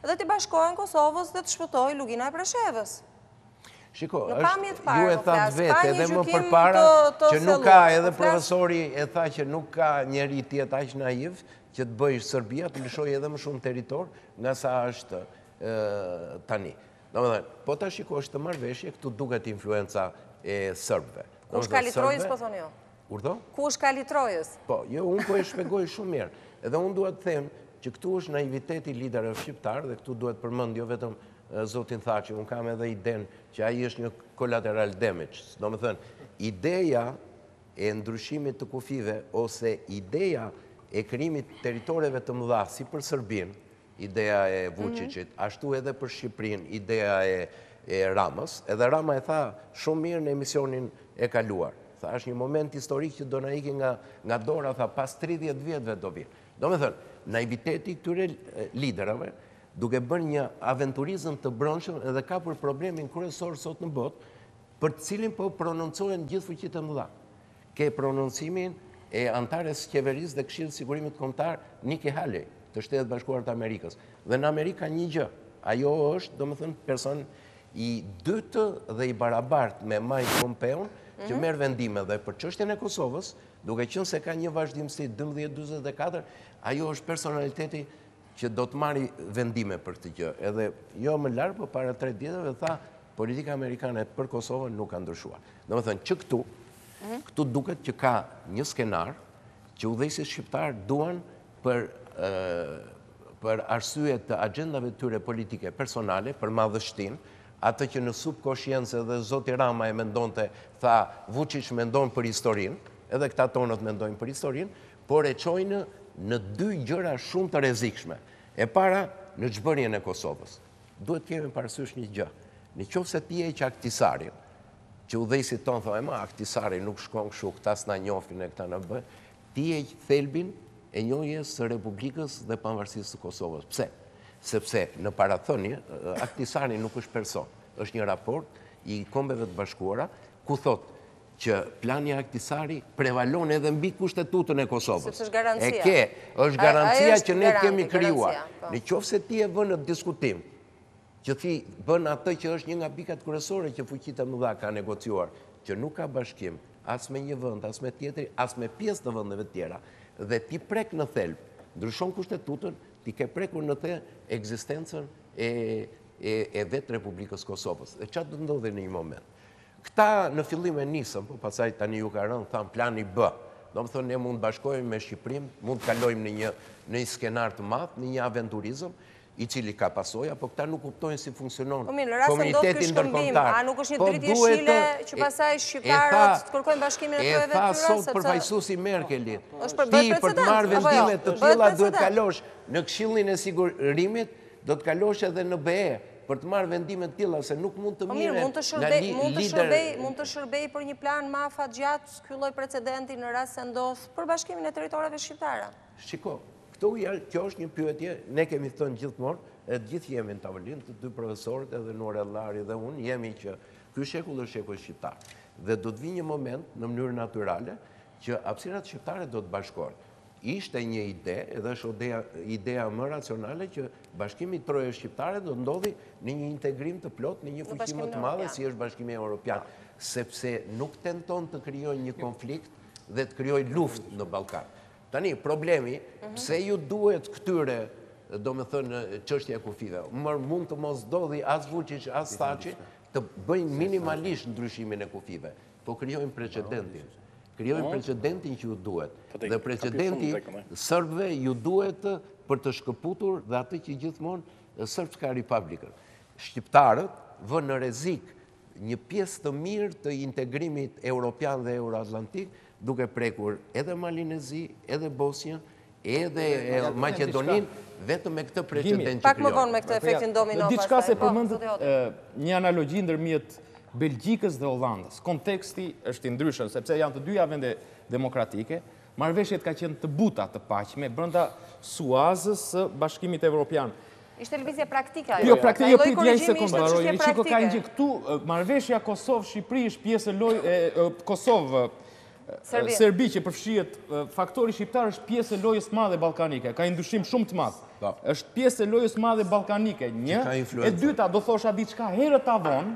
dhe t'i bashkohen Kosovës dhe të shpëtojë lugina e Preshevës. Shiko, ju e thatë vetë edhe më përpara që nuk ka, edhe profesori e tha që nuk ka njeri tjetë aq naiv që të bëjë Serbia të lëshoj edhe më shumë territor nga sa është tani. Po ta shikosh të marrëveshje, këtu duket influenca e sërbëve. Kush ka litrojës, po thoni jo? Urdhë? Kush ka litrojës? Po, jo, unë po e shpjegoj shumë mirë. Edhe unë duhet të them që këtu është naiviteti i liderëve shqiptar dhe këtu duhet përmend jo vetëm zotin Thaçi, unë kam edhe iden që ai është një collateral damage. Domethënë, ideja e ndryshimit të kufive ose ideja e krijimit territoreve të mëdha si për Serbinë, ideja e Vučićit, ashtu edhe për Shqipërinë, ideja e Ramës, edhe Rama e tha shumë mirë në emisionin e kaluar. Tha, është një moment historik që do na iki nga dora, tha, pas 30 vjetëve do vinë. Domethënë, naiviteti këtyre liderave, duke bërë një aventurizëm të brendshëm edhe ka për problemin kryesor sot në botë, për të cilin po prononcohen gjithë fuqitë e mëdha. Ke prononcimin e antares qeverisë dhe Këshillit të Sigurimit Kombëtar Nikki Haley të Shtetet Bashkuara të Amerikës. Dhe në Amerika një gjë, ajo është, domethënë, person i dytë dhe i barabartë me Mike Pompeo, që merr vendime dhe për çështjen e Kosovës, duke qenë se ka një vazhdimsi 1244, ajo është personaliteti që do të marri vendime për këtë gjë. Edhe jo më larg, por para 3 vjetëve tha politika amerikane për Kosovën nuk ka ndryshuar. Domethënë që këtu duket që ka një skenar që udhëheqësit shqiptar duan për arsye të agjendave tyre politike personale, për madhështinë, atë që në subkonsciencë edhe zoti Rama e mendonte, tha Vučić mendon për historinë, edhe këta tonët mendojnë për historinë, por e çojnë në 2 gjëra shumë të rrezikshme. E para, në çbërjen e Kosovës. Duhet të kemi parasysh një gjë. Nëse ti e që Aktisarin, që udhëheqësit tonë thonë, Aktisari nuk shkon kështu, këta s'na njohin e këta na bë, ti e thelbin e njohjes së Republikës dhe pavarësisë së Kosovës. Pse? Sepse në parathënie, Aktisari nuk është person, është një raport i Kombeve të Bashkuara, ku thotë që plani Aktisari prevalon edhe mbi kushtetutën e Kosovës. Sepse është garancia. Është garancia që ne kemi krijuar. Nëse ti e vën në diskutim, që ti bën atë që është një nga pikat kryesore që fuqitë e mëdha ka negociuar, që nuk ka bashkim as me një vend, as me tjetri, as me pjesë të vendeve tjera, dhe ti prek në thelb, ndryshon kushtetutën, ti ke prekur në the ekzistencën e vetë Republikës Kosovës. Dhe çfarë do ndodhi në një moment? Këta në fillim e nisën, po pastaj tani ju ka rënë, thanë plani B. Do më thënë, ne mund bashkojmë me Shqipërinë, mund kalojmë në një skenar të madh, në një aventurizëm, i cili ka pasoja, po këta nuk kuptojnë si funksionon komuniteti ndërkombëtar. A nuk është një dritë jeshile që pasaj shqiptarët të kërkojnë bashkimin e këtyre vetyra? E tha sot përfaqësuesi Merkelit, ti për të marrë vendime të tilla duhet kalosh në Këshillin e Sigurimit, do të kalosh edhe në BE për të marrë vendime të tilla se nuk mund të mirë mund të shërbej për një plan më afatgjatë ky lloj precedenti në rast se ndodh për bashkimin e territoreve shqiptare. Shiko, kjo është një pyetje, ne kemi thënë gjithmonë, e gjithë jemi në tavolinë, të 2 profesorët, edhe Nurellari dhe unë, jemi që ky shekull është shekull shqiptar. Dhe do të vijë një moment në mënyrë natyrale që hapësirat shqiptare do të bashkohen. Ishte një ide, edhe është ideja më racionale që bashkimi i trojës shqiptare do ndodhi në një integrim të plot në një fuqi më të madhe si është Bashkimi Evropian, sepse nuk tenton të krijojë një konflikt dhe të krijojë luftë në Ballkan. Tani, problemi, pse ju duhet këtyre, do me thënë, çështja e kufive, mund të mos ndodhi as Vučić, as Thaçi, të bëjnë minimalisht ndryshimin e kufive, po krijojnë precedentin. Krijojnë precedentin që ju duhet. Dhe precedenti sërbëve ju duhet për të shkëputur dhe atë që gjithmonë Srpska Republikën. Shqiptarët vënë në rrezik një pjesë të mirë të integrimit europian dhe euroatlantik, duke prekur edhe Malinezi, edhe Bosnjën, edhe Maqedoninë, vetëm me këtë precedent që krijon. Pak më vonë me këtë efektin domino. Diçka se përmendet një analogji ndërmjet Belgjikës dhe Hollandës. Konteksti është i ndryshëm, sepse janë të dyja vende demokratike, marrëveshjet ka qenë të buta të paqme brenda suazës së Bashkimit Evropian. Ishte lëvizje praktike. Jo, praktike, jo pritja një sekundë, baroj, çiko ka një këtu, marrëveshja Kosovë-Shqipëri është pjesë Kosovë-Serbi që përfshihet faktori shqiptar është pjesë e lojës madhe ballkanike, ka një ndryshim shumë të madh. Është pjesë e lojës madhe ballkanike, një, e dyta do thosha diçka herët avon,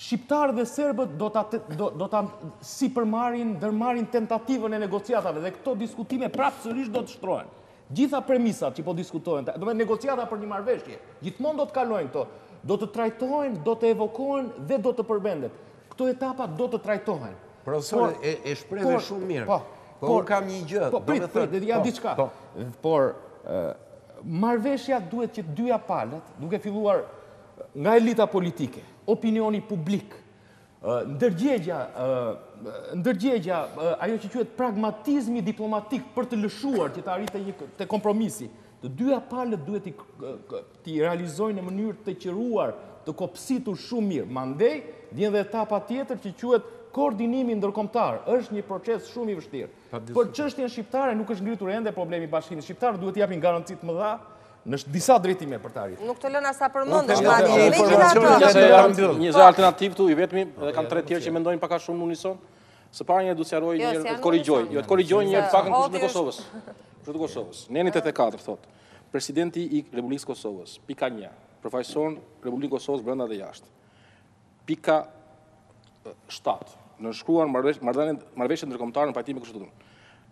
shqiptarët dhe serbët do ta sipërmarrin, ndërmarrin tentativën e negociatave dhe këto diskutime prapë sërish do të shtrohen. Gjitha premisat që po diskutojnë, do të negociata për një marrëveshje, gjithmonë do të kalojnë këto, do të trajtohen, do të evokohen dhe do të përmendet. Këto etapa do të trajtohen. Profesor, e shprehë shumë mirë. Po unë kam një gjë. Po prit, ja diçka. Por marrëveshja duhet që dyja palët, duke filluar nga elita politike, opinioni publik, ndërgjegja, ajo që quhet pragmatizmi diplomatik për të lëshuar që të arritë të kompromisi, të dyja palët duhet t'i realizojnë në mënyrë të qëruar, të kopsitur shumë mirë. Mandej, vjen dhe etapa tjetër që quhet koordinimi ndërkombëtar. Është një proces shumë i vështirë. Por çështjen shqiptare nuk është ngritur ende problemi i bashkimit. Shqiptarët duhet t'i japin garanci të mëdha në disa drejtime për të arritur. Nuk të lëna sa përmendesh, një zë alternativ këtu i vetmi, dhe kam 3 tjerë që mendojnë pak a shumë në unison. Së pari një du të sjaroj një të korrigjoj. Jo, të korrigjoj një pakën kushtet e Kosovës. Kushtet e Kosovës. Neni 84 thot. Presidenti i Republikës Kosovës. Pika 1. Përfaqëson Republikën Kosovës brenda dhe jashtë. Pika 7. Nënshkruan marrëveshje ndërkombëtare në pajtim me kushtetutën.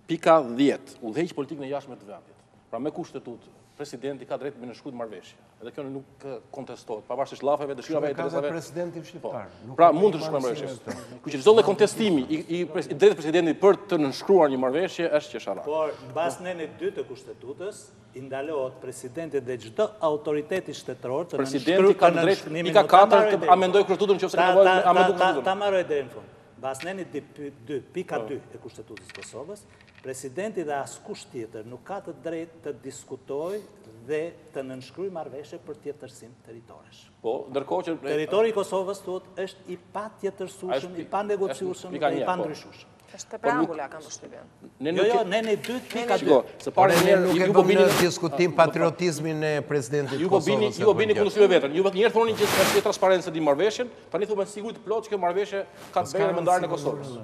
Pika 10. Udhëheq politikën e jashtme të vendit. Pra me kushtetutë. presidenti ka drejt me nënshkruajtur marrëveshje. Edhe kjo nuk kontestohet, pavarësisht llafeve, dëshirave, interesave. Presidenti shqiptar. Pra mund të nënshkruajë marrëveshje. Kështu që çdo lloj kontestimi i drejtë presidentit për të nënshkruar një marrëveshje është qeshara. Por mbas nenit 2 të kushtetutës i ndalohet presidentit dhe çdo autoriteti shtetëror të Presidenti ka drejt i ka 4 të amendojë kushtetutën nëse ka nevojë amendoj kushtetutën. Ta marroj deri në fund. Mbas nenit 2.2 e Kushtetutës Kosovës, presidenti dhe askush tjetër nuk ka të drejtë të diskutojë dhe të nënshkruajë marrëveshje për tjetërsim territoresh. Po, ndërkohë që territori i Kosovës është i patjetërsueshëm, i panegociueshëm dhe i pandryshueshëm. Është te preambula kam përshtypjen. Jo, neni 2.2. Se parë herë nuk e bëmë në diskutim patriotizmin e presidentit Kosovës. Ju bini kundërshtyve vetën. Ju një herë thonin që është transparencë di marrëveshjen, tani thuhet me siguri të plotë që kjo marrëveshje ka të bëjë me ndarjen e Kosovës.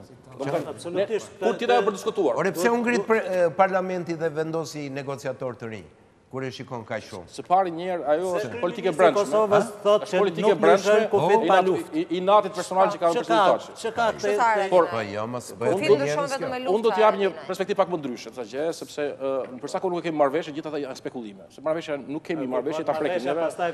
Absolutisht. Kur ti dha për diskutuar. Ore pse u ngrit parlamenti dhe vendosi negociator të rinj? Kur e shikon kaq shumë. Së pari një herë ajo është politikë e brendshme. Kosovës thotë që politikë e brendshme i natit personal që ka në presidenti. Ç'ka Po jo, mos bëj. Unë do të jap një perspektivë pak më ndryshe, gjë, sepse për sa kohë nuk kemi marrëveshje, gjithë ata janë spekulime. Se marrëveshja nuk kemi marrëveshje ta prekim neve. Pastaj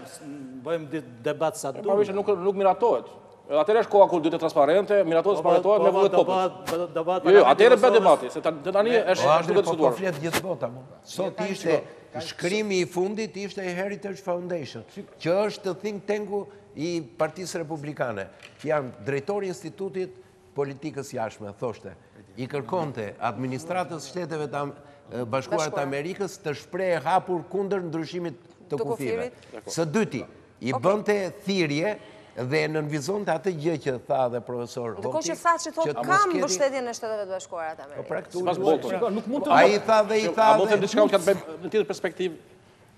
bëjmë debat sa duhet. Marrëveshja nuk miratohet. Atëherë është koha kur duhet të transparente, miratohet, transparetohet me vullnet popullit. Jo, atëherë bëhet debati, se tani është duhet të diskutuar. Po flet gjithë bota më. Sot ishte shkrimi i fundit ishte i Heritage Foundation, që është think tanku i Partisë Republikane. Janë drejtori i Institutit Politikës Jashtme, thoshte, i kërkonte administratës Shteteve të Bashkuara të Amerikës të shprehë hapur kundër ndryshimit të kufive. Së dyti, i bënte thirrje dhe nënvizonte atë gjë që tha dhe profesor Hoti. Ndërkohë që Thaçi thotë kam mbështetjen e Shteteve të Bashkuara të Amerikës. Sipas Bolton. Nuk mund të. Ai tha dhe i tha. A mund të diçka që në tjetër perspektivë.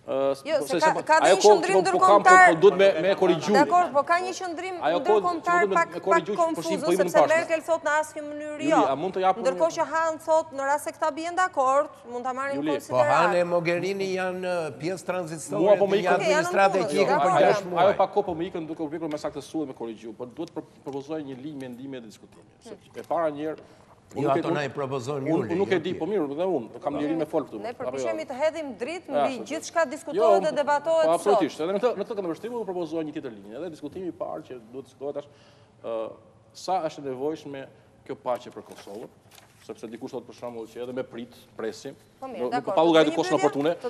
Jo, se ka një qëndrim ndërkombëtar. Po duhet me korrigju. Dakor, po ka një qëndrim ndërkombëtar pak konfuze sepse Merkel thot në asnjë mënyrë jo. Ndërkohë që Han thot në rast se këta bien dakord, mund ta marrin në konsiderat. Po Han e Mogherini janë pjesë tranzitore të administratës që ikën për 6 muaj. Ajo pa kohë po më ikën duke u vjekur me saktësuar me korrigju, por duhet të propozoj një linjë mendimi dhe diskutimi. E para një herë jo, ato na i propozojnë Juli. Unë nuk e di, po mirë, dhe unë kam lirin me folë këtu. Ne përpiqemi të hedhim dritë mbi gjithçka diskutohet dhe debatohet sot. Absolutisht, edhe në këtë këndvështrim do propozoj një tjetër linjë. Edhe diskutimi i parë që duhet diskutohet është sa është e nevojshme kjo paqe për Kosovën, sepse dikush thotë për shembull që edhe me presim. Nuk pa llogaritë kohën oportune. Ta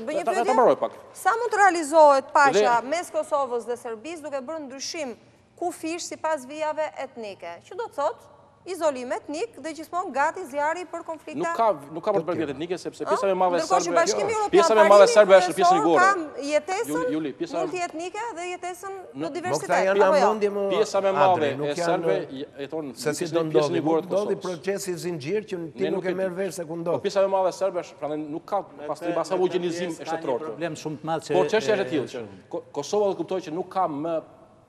mbaroj pak. Sa mund të realizohet paqja mes Kosovës dhe Serbisë duke bërë ndryshim kufish sipas vijave etnike? Që do të thotë izolim etnik dhe gjithmonë gati zjarri për konflikte. Nuk ka për të bërë vjet etnike sepse pjesa më e madhe serbe. Ndërkohë që Bashkimi Evropian pjesa më e madhe serbe është pjesë ligore. Kam jetesën multietnike dhe jetesën në diversitet. Pjesa më e madhe e serbe jeton se si do ndodhi Kosovës. Procesi zinxhir që ti nuk e merr vesh se ku ndodh. Pjesa më e madhe serbe është, prandaj nuk ka pastrim as homogenizim e shtetëror. Problem shumë të madh që por çështja është e tillë që Kosova do kuptoj që nuk ka më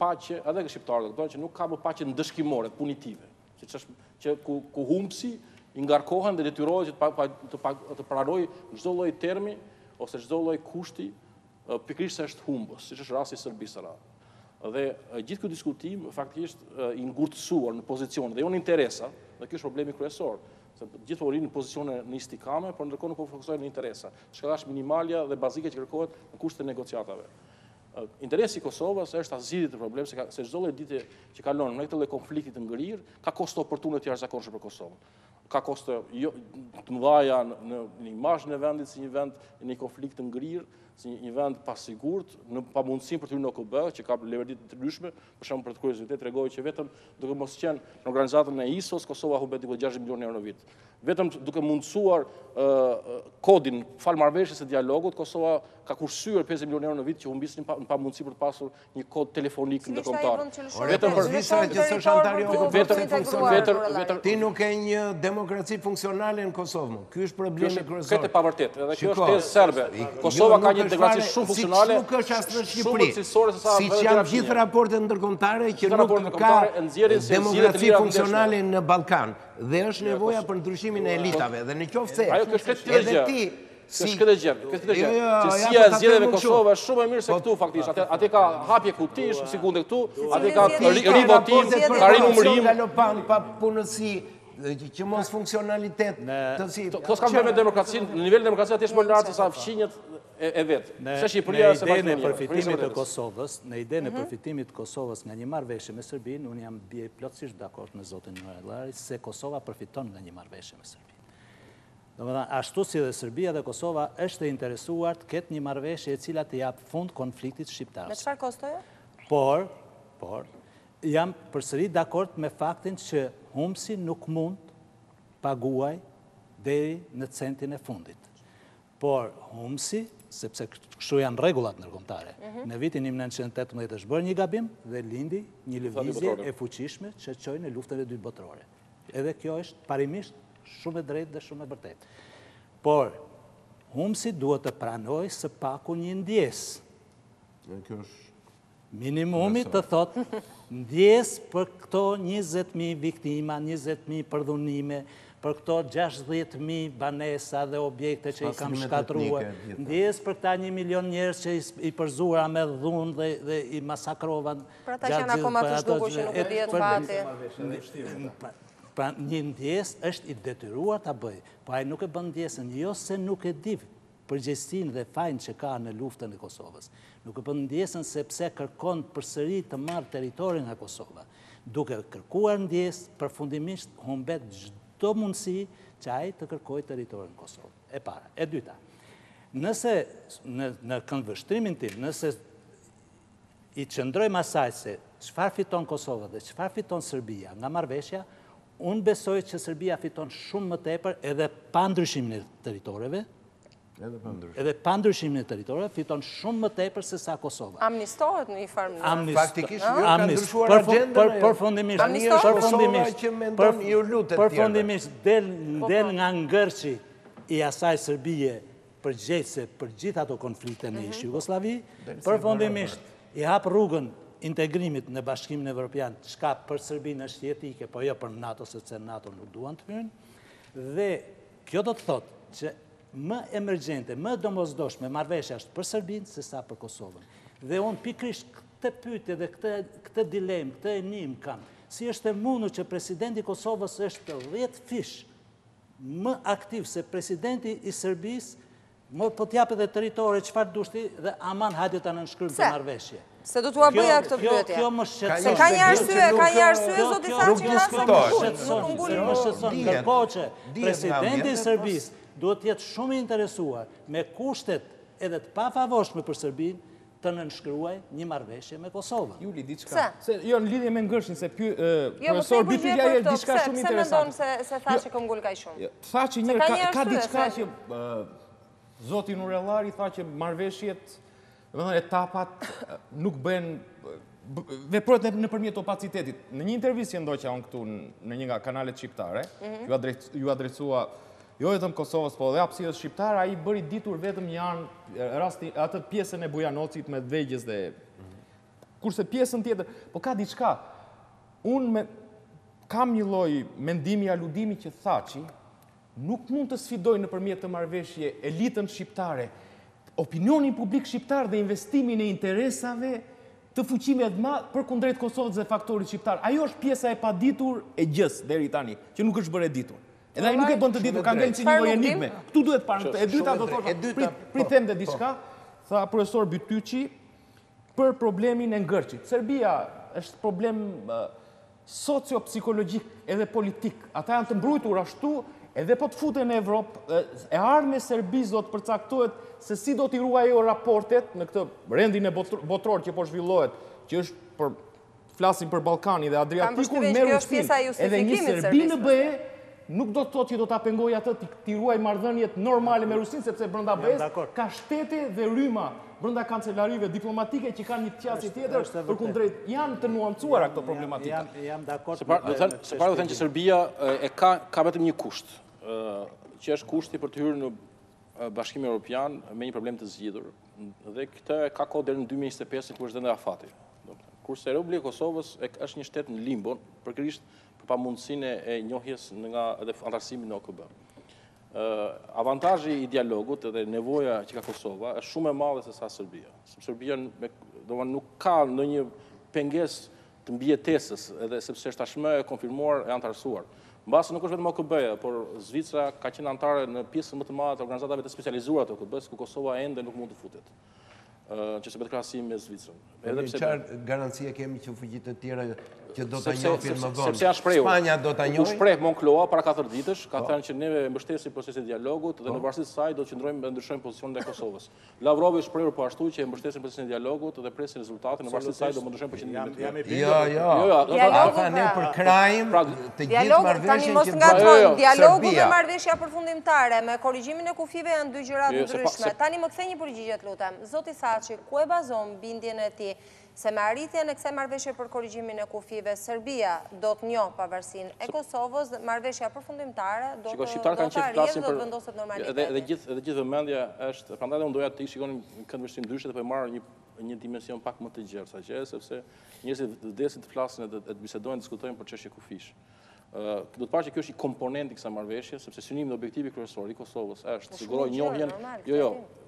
paqe, edhe shqiptarët kuptojnë që nuk ka më paqe ndëshkimore, punitive. Që ku humbsi i ngarkohen dhe detyrohet që të pranoj çdo lloj termi ose çdo lloj kushti pikërisht se është humbës, siç është rasti i Serbisë. Dhe gjithë ky diskutim faktikisht i ngurtësuar në pozicione dhe jo në interesa, dhe ky është problemi kryesor. Se gjithë po rinë në pozicione në istikame, por ndërkohë nuk po fokusojnë në interesa. Çka është minimalja dhe bazike që kërkohet në kushtet e negociatave. Interesi i Kosovës është ta zgjidhë këtë problem se çdo lloj ditë që kalon në këtë lloj konflikti të ngrirë ka kosto oportune të jashtëzakonshme për Kosovën. Ka kosto të mëdha në imazhin e vendit si një vend në një konflikt të ngrirë, si një vend pasigurt, në pamundësinë për të hyrë në OKB, që ka leverdi të ndryshme, për shembull për të kuriozitet tregoj që vetëm duke mos qenë në organizatën e ISO-s, Kosova humbet diku 60 milionë euro në vit. Vetëm duke mundësuar kodin fal marrëveshjes së dialogut, Kosova ka kursyer 50 milionë euro në vit që humbisin në pamundësi për të pasur një kod telefonik ndërkombëtar. Vetëm për visat që s'është antar i OKB-s. Ti nuk ke një demokraci funksionale në Kosovë. Ky është problemi kryesor. Këtë e pavërtet, edhe kjo është tezë serbe. Kosova ka një demokraci shumë funksionale. Nuk është as në Shqipëri. Siç janë gjithë raportet ndërkombëtare që nuk ka demokraci funksionale në Ballkan. Dhe është nevoja për ndryshimin e elitave. Dhe në qoftë se edhe ti si këtë gjë, si e zgjedhjeve Kosovë është shumë e mirë se këtu faktikisht. Atë ka hapje kutish, sekonde këtu, atë ka rivotim, ka rinumërim, galopan pa punësi që mos funksionalitet të si... Këto s'kam bërë me demokracinë, në nivel demokracia të ishë më lartë se sa fqinjet e vetë. Se Shqipëria se bashkë në përfitimit të Kosovës, në idenë e përfitimit të Kosovës nga një marrëveshje me Serbinë, unë jam bie plotësisht dakord me zotin Nurellari se Kosova përfiton nga një marrëveshje me Serbinë. Domethënë, ashtu si dhe Serbia dhe Kosova është e interesuar të ketë një marrëveshje e cila të jap fund konfliktit shqiptar. Me çfarë kostoje? Por, jam përsëri dakord me faktin që humsi nuk mund paguaj deri në centin e fundit. Por humsi, sepse kështu janë rregullat ndërkombëtare, në vitin 1918 është bërë një gabim dhe lindi një lëvizje e fuqishme që çoi në luftën e dytë botërore. Edhe kjo është parimisht shumë e drejtë dhe shumë e vërtetë. Por humsi duhet të pranojë së paku një ndjesë. Kjo është Minimumi të thot ndjes për këto 20.000 viktima, 20.000 përdhunime, për këto 60.000 banesa dhe objekte që i kam shkatruar, ndjes për këta 1 milion njerëz që i përzura me dhunë dhe i masakrovan. Për ata që janë akoma të zhdukur që nuk e dihet fati. Pra një ndjes është i detyruar ta bëj, po ai nuk e bën ndjesën jo se nuk e di përgjegjësinë dhe fajin që ka në luftën e Kosovës. Nuk e bën ndjesën sepse kërkon përsëri të marrë territorin nga Kosova. Duke kërkuar ndjesë, përfundimisht humbet çdo mundësi që ai të kërkojë territorin në Kosovë. E para. E dyta, nëse në këndvështrimin tim, nëse i qëndrojmë asaj se çfarë fiton Kosova dhe çfarë fiton Serbia nga marrëveshja, unë besoj që Serbia fiton shumë më tepër edhe pa ndryshimin e territoreve, edhe pa ndryshimin e territoreve, fiton shumë më tepër se sa Kosova. Amnistohet në një farë mënyrë. Faktikisht ka ndryshuar agjendën. Përfundimisht del nga ngërçi i asaj Serbie përgjegjëse për gjithë ato konflikte në ish Jugosllavi, përfundimisht i hap rrugën integrimit në Bashkimin Evropian, çka për Serbinë është jetike, po jo për NATO, sepse NATO nuk duan të hyjnë. Dhe kjo do të thotë që më emergjente, më domosdoshme marrëveshja është për Serbinë se sa për Kosovën. Dhe unë pikrisht këtë pyetje dhe këtë dilemë, këtë enim kam. Si është e mundur që presidenti i Kosovës është 10 fish më aktiv se presidenti i Serbisë, po t'japë edhe territori çfarë dushti dhe aman hajde ta nënshkryjmë të marrëveshje. Se do t'ua bëja këtë pyetje. Kjo më shqetëson. Se ka një arsye zoti Thaçi që nuk ngulin. Më shqetëson ndërkohë që presidenti i Serbisë duhet të jetë shumë i interesuar me kushtet edhe të pafavorshme për Serbinë të nënshkruaj një marrëveshje me Kosovën. Juli, diçka. Jo, në lidhje me ngërshin, se profesor Bytyçi ja është diçka shumë interesante. Pse mendon se Thaçi ka ngul kaq shumë? Thaçi ka diçka që zoti Nurellari tha që marrëveshjet, domethënë etapat nuk bëhen veprohet nëpërmjet opacitetit. Në një intervistë që ndoqa unë këtu në një nga kanalet shqiptare, ju adresua jo vetëm Kosovës, po edhe hapësirës shqiptare, ai bëri ditur vetëm atë pjesën e Bujanocit me dvegjes dhe kurse pjesën tjetër, po ka diçka. Unë kam një lloj mendimi aludimi që Thaçi nuk mund të sfidoj nëpërmjet të marrëveshje elitën shqiptare, opinionin publik shqiptar dhe investimin e interesave të fuqime të madh përkundrejt Kosovës dhe faktorit shqiptar. Ajo është pjesa e paditur e gjës deri tani, që nuk është bërë e ditur. Edhe ai nuk e bën të ditur, ka ngel si një lloj enigme. Ktu duhet parë. E dyta do të thotë, pritem dhe diçka, tha profesor Bytyçi për problemin e ngërçit. Serbia është problem socio-psikologjik edhe politik. Ata janë të mbrojtur ashtu. Edhe po të futen në Evropë, e ardhmja e Serbisë do të përcaktohet se si do t'i ruajë ajo raportet në këtë rendin e botror që po zhvillohet, që është flasim për Ballkanin dhe Adriatikun me Rusinë. Edhe një Serbi në BE nuk do të thotë që do ta pengojë atë t'i ruaj marrëdhëniet normale me Rusinë, sepse brenda BE-s ka shtete dhe rryma brenda kancelarive diplomatike që kanë një qasje tjetër, përkundrejt janë të nuancuara këto problematika. Jam dakord. Se para do thënë që Serbia ka vetëm një kusht, që është kushti për të hyrë në Bashkimin Evropian me një problem të zgjidhur. Dhe këtë ka kohë deri në 2025 kur është dhënë afati. Kurse Republika e Kosovës është një shtet në limbo, përkërisht për pamundësinë e njohjes nga edhe antarësimi në OKB. Avantazhi i dialogut edhe nevoja që ka Kosova është shumë e madhe se sa Serbia. Serbia nuk ka ndonjë pengesë të mbijetesës, edhe sepse është tashmë e konfirmuar e antarësuar. Mbasë nuk është vetëm OKB-ja, por Zvicra ka qenë antare në pjesën më të madhe të organizatave të specializuara të OKB-s, ku Kosova ende nuk mund të futet. Që se bëtë krahasim me Zvicrën. Qarë garancia kemi që fuqit e tjera që do të njohin më vonë? Sepse janë shprehur. Spanja do të njohin? U shpreh Moncloa para 4 ditësh, ka thënë që neve mbështesim procesin e dialogut dhe në varësi të saj do të qëndrojmë dhe ndryshojmë pozicionin e Kosovës. Lavrovi është shprehur po ashtu që e mbështesin procesin e dialogut dhe presin rezultatin, në varësi të saj do të ndryshojmë pozicionin. Jo, ne për krajim të gjithë marrëveshjen që bëjnë dialogu dhe marrëveshja përfundimtare me korrigjimin e kufive janë dy gjëra të ndryshme. Tani më kthej një përgjigje, lutem. Zoti Thaçi, ku e bazon bindjen e tij se me arritjen e kësaj marrëveshje për korrigjimin e kufive, Serbia do të njohë pavarësinë e Kosovës, marrëveshja përfundimtare do të arrihet dhe do të vendoset normaliteti. Edhe gjithë vëmendja është, prandaj unë doja të shikonin këtë vështrim ndryshe dhe po e marr një dimension pak më të gjerë sa gjë, sepse njerëzit vdesin të flasin dhe të bisedojnë, diskutojnë për çështje kufish. Do të parë që kjo është i komponenti i kësaj marrëveshje, sepse synimi dhe objektivi kryesor i Kosovës është siguroj njohjen,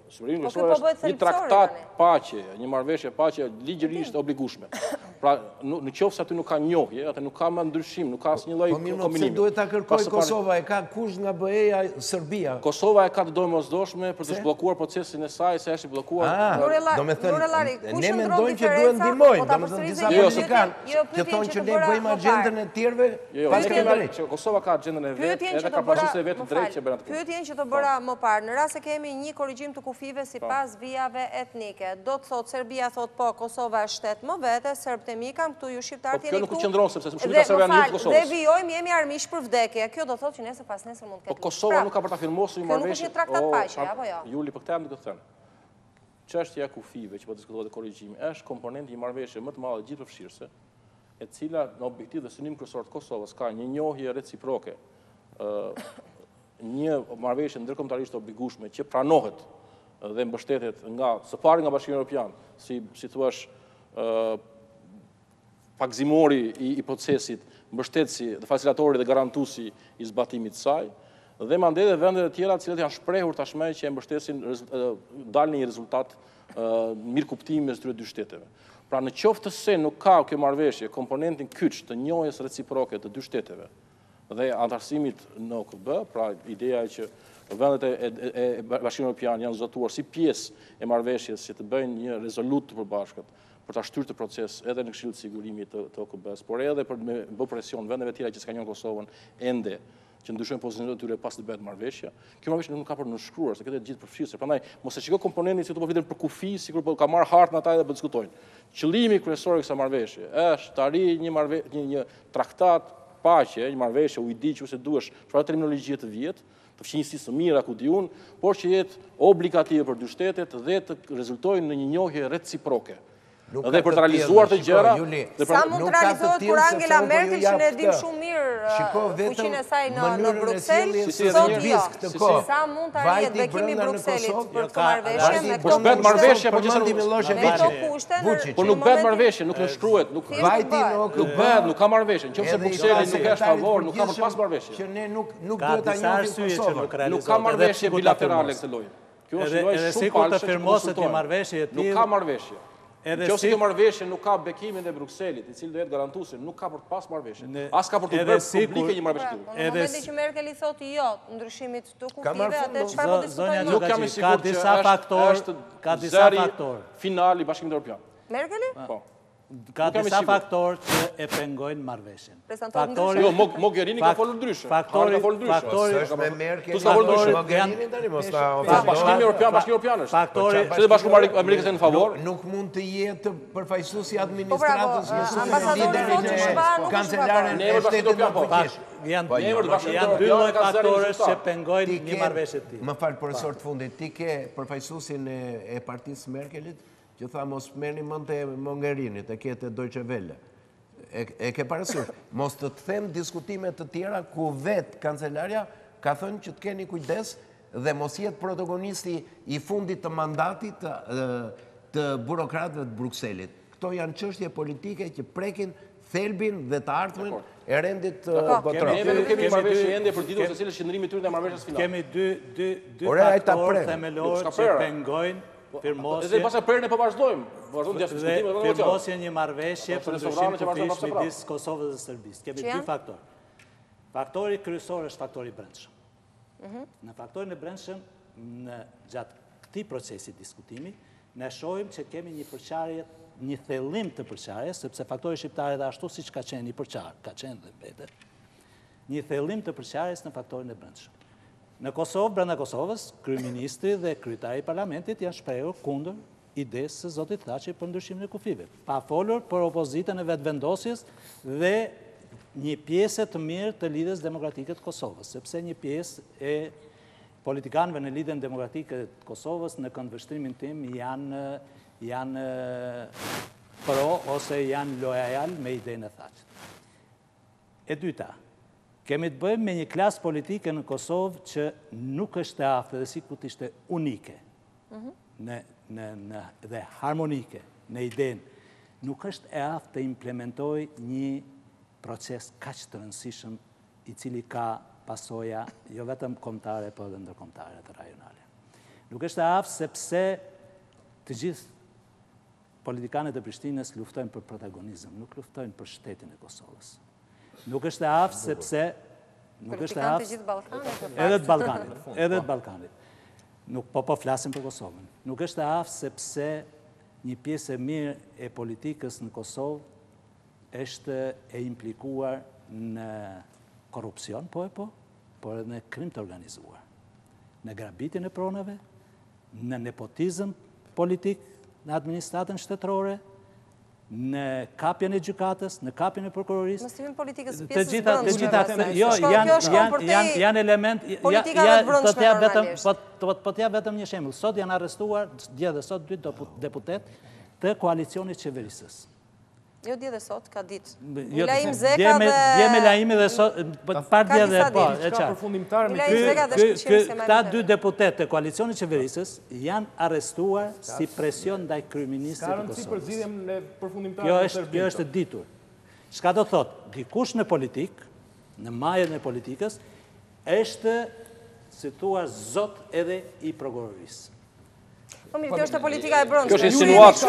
Shqipërinë është një traktat paqe, një marrëveshje paqe ligjërisht obligueshme. Pra, në qoftë se aty nuk ka njohje, atë nuk ka më ndryshim, nuk ka asnjë lloj kombinimi. Po mirë, duhet ta kërkojë Kosova, e ka kush nga BE-ja Serbia? Kosova e ka të domosdoshme për të zhbllokuar procesin e saj, se është i bllokuar. Nurellari, ne mendojmë që duhet ndihmojmë, domethënë disa politikanë që thonë që ne bëjmë agjendën e tjerëve, pas ke drejt. Kosova ka agjendën e vet, edhe ka procesin e vet të drejtë që bën atë. Pyetjen që të bëra më parë, në rast se kemi një korrigjim të kufive sipas vijave etnike, do të thotë Serbia thotë po, Kosova është shtet më vete, serbët e mi kam këtu, ju shqiptarët jeni këtu. Po kjo nuk qëndron sepse shumica serbe janë jashtë Kosovës. Dhe vijojmë, jemi armiq për vdekje. Kjo do thotë që nesër pas nesër mund të ketë. Po Kosova nuk ka për ta firmosur një marrëveshje. Kjo nuk është një traktat paqe, apo jo? Juli, për këtë jam duke thënë. Çështja e kufive që po diskutohet e korrigjimi është komponenti i marrëveshje më të madhe gjithëpërfshirëse, e cila në objektiv dhe synim kryesor të Kosovës ka një njohje reciproke, një marrëveshje ndërkombëtarisht obligueshme që pranohet dhe mbështetet së pari nga Bashkimi Evropian, si thua pagëzimori i procesit, mbështetësi dhe facilitatori dhe garantuesi i zbatimit të saj, dhe mandej dhe vendet e tjera të cilat janë shprehur tashmë që e mbështesin dalin një rezultat mirëkuptimi mes këtyre dy shteteve. Pra në qoftë se nuk ka kjo marrëveshje komponentin kyç të njohjes reciproke të dy shteteve dhe antarësimit në OKB, pra ideja e që vendet e Bashkimit Evropian janë zotëruar si pjesë e marrëveshjes që të bëjnë një rezolut të përbashkët për ta shtyrë të proces edhe në Këshillin e Sigurimit të OKB-s, por edhe për me bë presion vendeve tjera që s'ka njohur Kosovën ende që ndryshojnë pozicionet e tyre pas të bëhet marrëveshja. Kjo marrëveshje nuk ka për nënshkruar, se këtë është gjithë përfshirëse. Prandaj mos e shiko komponentin si të po flitet për kufi, sikur po ka marrë hartën ata dhe po diskutojnë. Qëllimi kryesor i kësaj marrëveshje është të arrijë një traktat paqe, një marrëveshje u di që se duhesh, çfarë terminologjie të vjet, të fqinjësisë së mira ku diun, por që jetë obligative për dy shtetet dhe të rezultojnë në një njohje reciproke. Dhe për të realizuar të gjëra... Sa mund të realizohet kur Angela Merkel, që ne dim shumë mirë fuqinë e saj në Bruxelles, sot jo. Sa mund të arrihet bekimi i Brukselit për këtë marrëveshje me këto kushte? Po nuk bëhet marrëveshje, nuk nënshkruhet, nuk bëhet, nuk ka marrëveshje. Nëse Brukseli nuk është favor, nuk ka për pas marrëveshje. Që ne nuk duhet ta njohim Kosovën. Nuk ka marrëveshje bilaterale këtë lloj. Kjo është lloj shumë palë. Nuk ka marrëveshje. Nëse kjo marrëveshje nuk ka bekimin e Brukselit, i cili do jetë garantuesi, nuk ka për të pas marrëveshje. As ka për të bërë publike një marrëveshje. Në momentin që Merkel i thotë jo ndryshimit të kufive, atë çfarë po diskutojnë? Nuk kam i sigurt që është zëri final i Bashkimit Evropian. Merkeli? Po. Ka disa faktorë që e pengojnë marrëveshjen. Jo, Mogherini ka folur ndryshe. Faktori është me Merkel. Mogherini tani mos ta Bashkimi Evropian është. Se dhe Bashkimi Amerikës në favor. Nuk mund të jetë përfaqësuesi i administratës në liderin e kancelarën e shtetit në fuqish. Janë dy lloj faktorësh që pengojnë një marrëveshje të tillë. Më fal profesor të fundit, ti ke përfaqësuesin e partisë Merkelit që tha mos merrni mend te Mogherinit, e kete Deutsche Welle. E ke parasysh. Mos të them diskutime të tjera ku vet kancelarja ka thënë që të keni kujdes dhe mos jetë protagonisti i fundit të mandatit të burokratëve të Brukselit. Këto janë çështje politike që prekin thelbin dhe të ardhmen e rendit botror. Ne nuk kemi marrëveshje ende për ditur se cilë është qëndrimi i tyre në marrëveshjes finale. Kemi dy faktorë themelor që pengojnë firmosje. Edhe pas e prerën e po vazhdojmë. firmosje një marrëveshje për ndryshim kufish midis Kosovës dhe Serbisë. Kemi dy faktorë. Faktori kryesor është faktori brendshëm. Në faktorin e brendshëm, gjatë këtij procesi diskutimi, ne shohim që kemi një përqarje, një thellim të përqarjes, sepse faktori shqiptar edhe ashtu siç ka qenë një përqarje, ka qenë dhe vete, një thellim të përqarjes në faktorin e brendshëm. Në Kosovë, brenda Kosovës, kryeministri dhe kryetari i parlamentit janë shprehur kundër idesë së zotit Thaçi për ndryshimin e kufive, pa folur për opozitën e vetëvendosjes dhe një pjesë të mirë të lidhjes demokratike të Kosovës, sepse një pjesë e politikanëve në lidhjen demokratike të Kosovës në këndvështrimin tim janë pro ose janë lojal me idenë e Thaçit. E dyta, kemi të bëjmë me një klasë politike në Kosovë që nuk është e aftë dhe sikur të ishte unike dhe harmonike në idenë, nuk është e aftë të implementoj një proces kaq të rëndësishëm i cili ka pasoja jo vetëm kombëtare, por edhe ndërkombëtare të rajonale. Nuk është e aftë sepse të gjithë politikanët e Prishtinës luftojnë për protagonizëm, nuk luftojnë për shtetin e Kosovës. Nuk është e aftë sepse edhe të Ballkanit. Nuk po flasim për Kosovën. Nuk është e aftë sepse një pjesë e mirë e politikës në Kosovë është e implikuar në korrupsion, por edhe në krim të organizuar, në grabitjen e pronave, në nepotizëm politik në administratën shtetërore, në kapjen e gjykatës, në kapjen e prokurorisë. Mësimin politikës pjesës brendshme. Jo, janë element, po t'ja vetëm një shembull. Sot janë arrestuar, dje dhe sot, 2 deputet të koalicionit qeverisës. Jo dje dhe sot, ka ditë. Laim Zeka dhe... Dje me Laimi dhe sot, partja dhe po, e qartë. Këta 2 deputet të koalicionit qeverisës janë arrestuar si presion ndaj kryeministrit të Kosovës. Kjo është ditur. Çka do thotë? Dikush në politikë, në majën e politikës, është, si thua, zot edhe i prokurorisë. Po mirë, kjo është politika e brendshme. Kjo është insinuatë.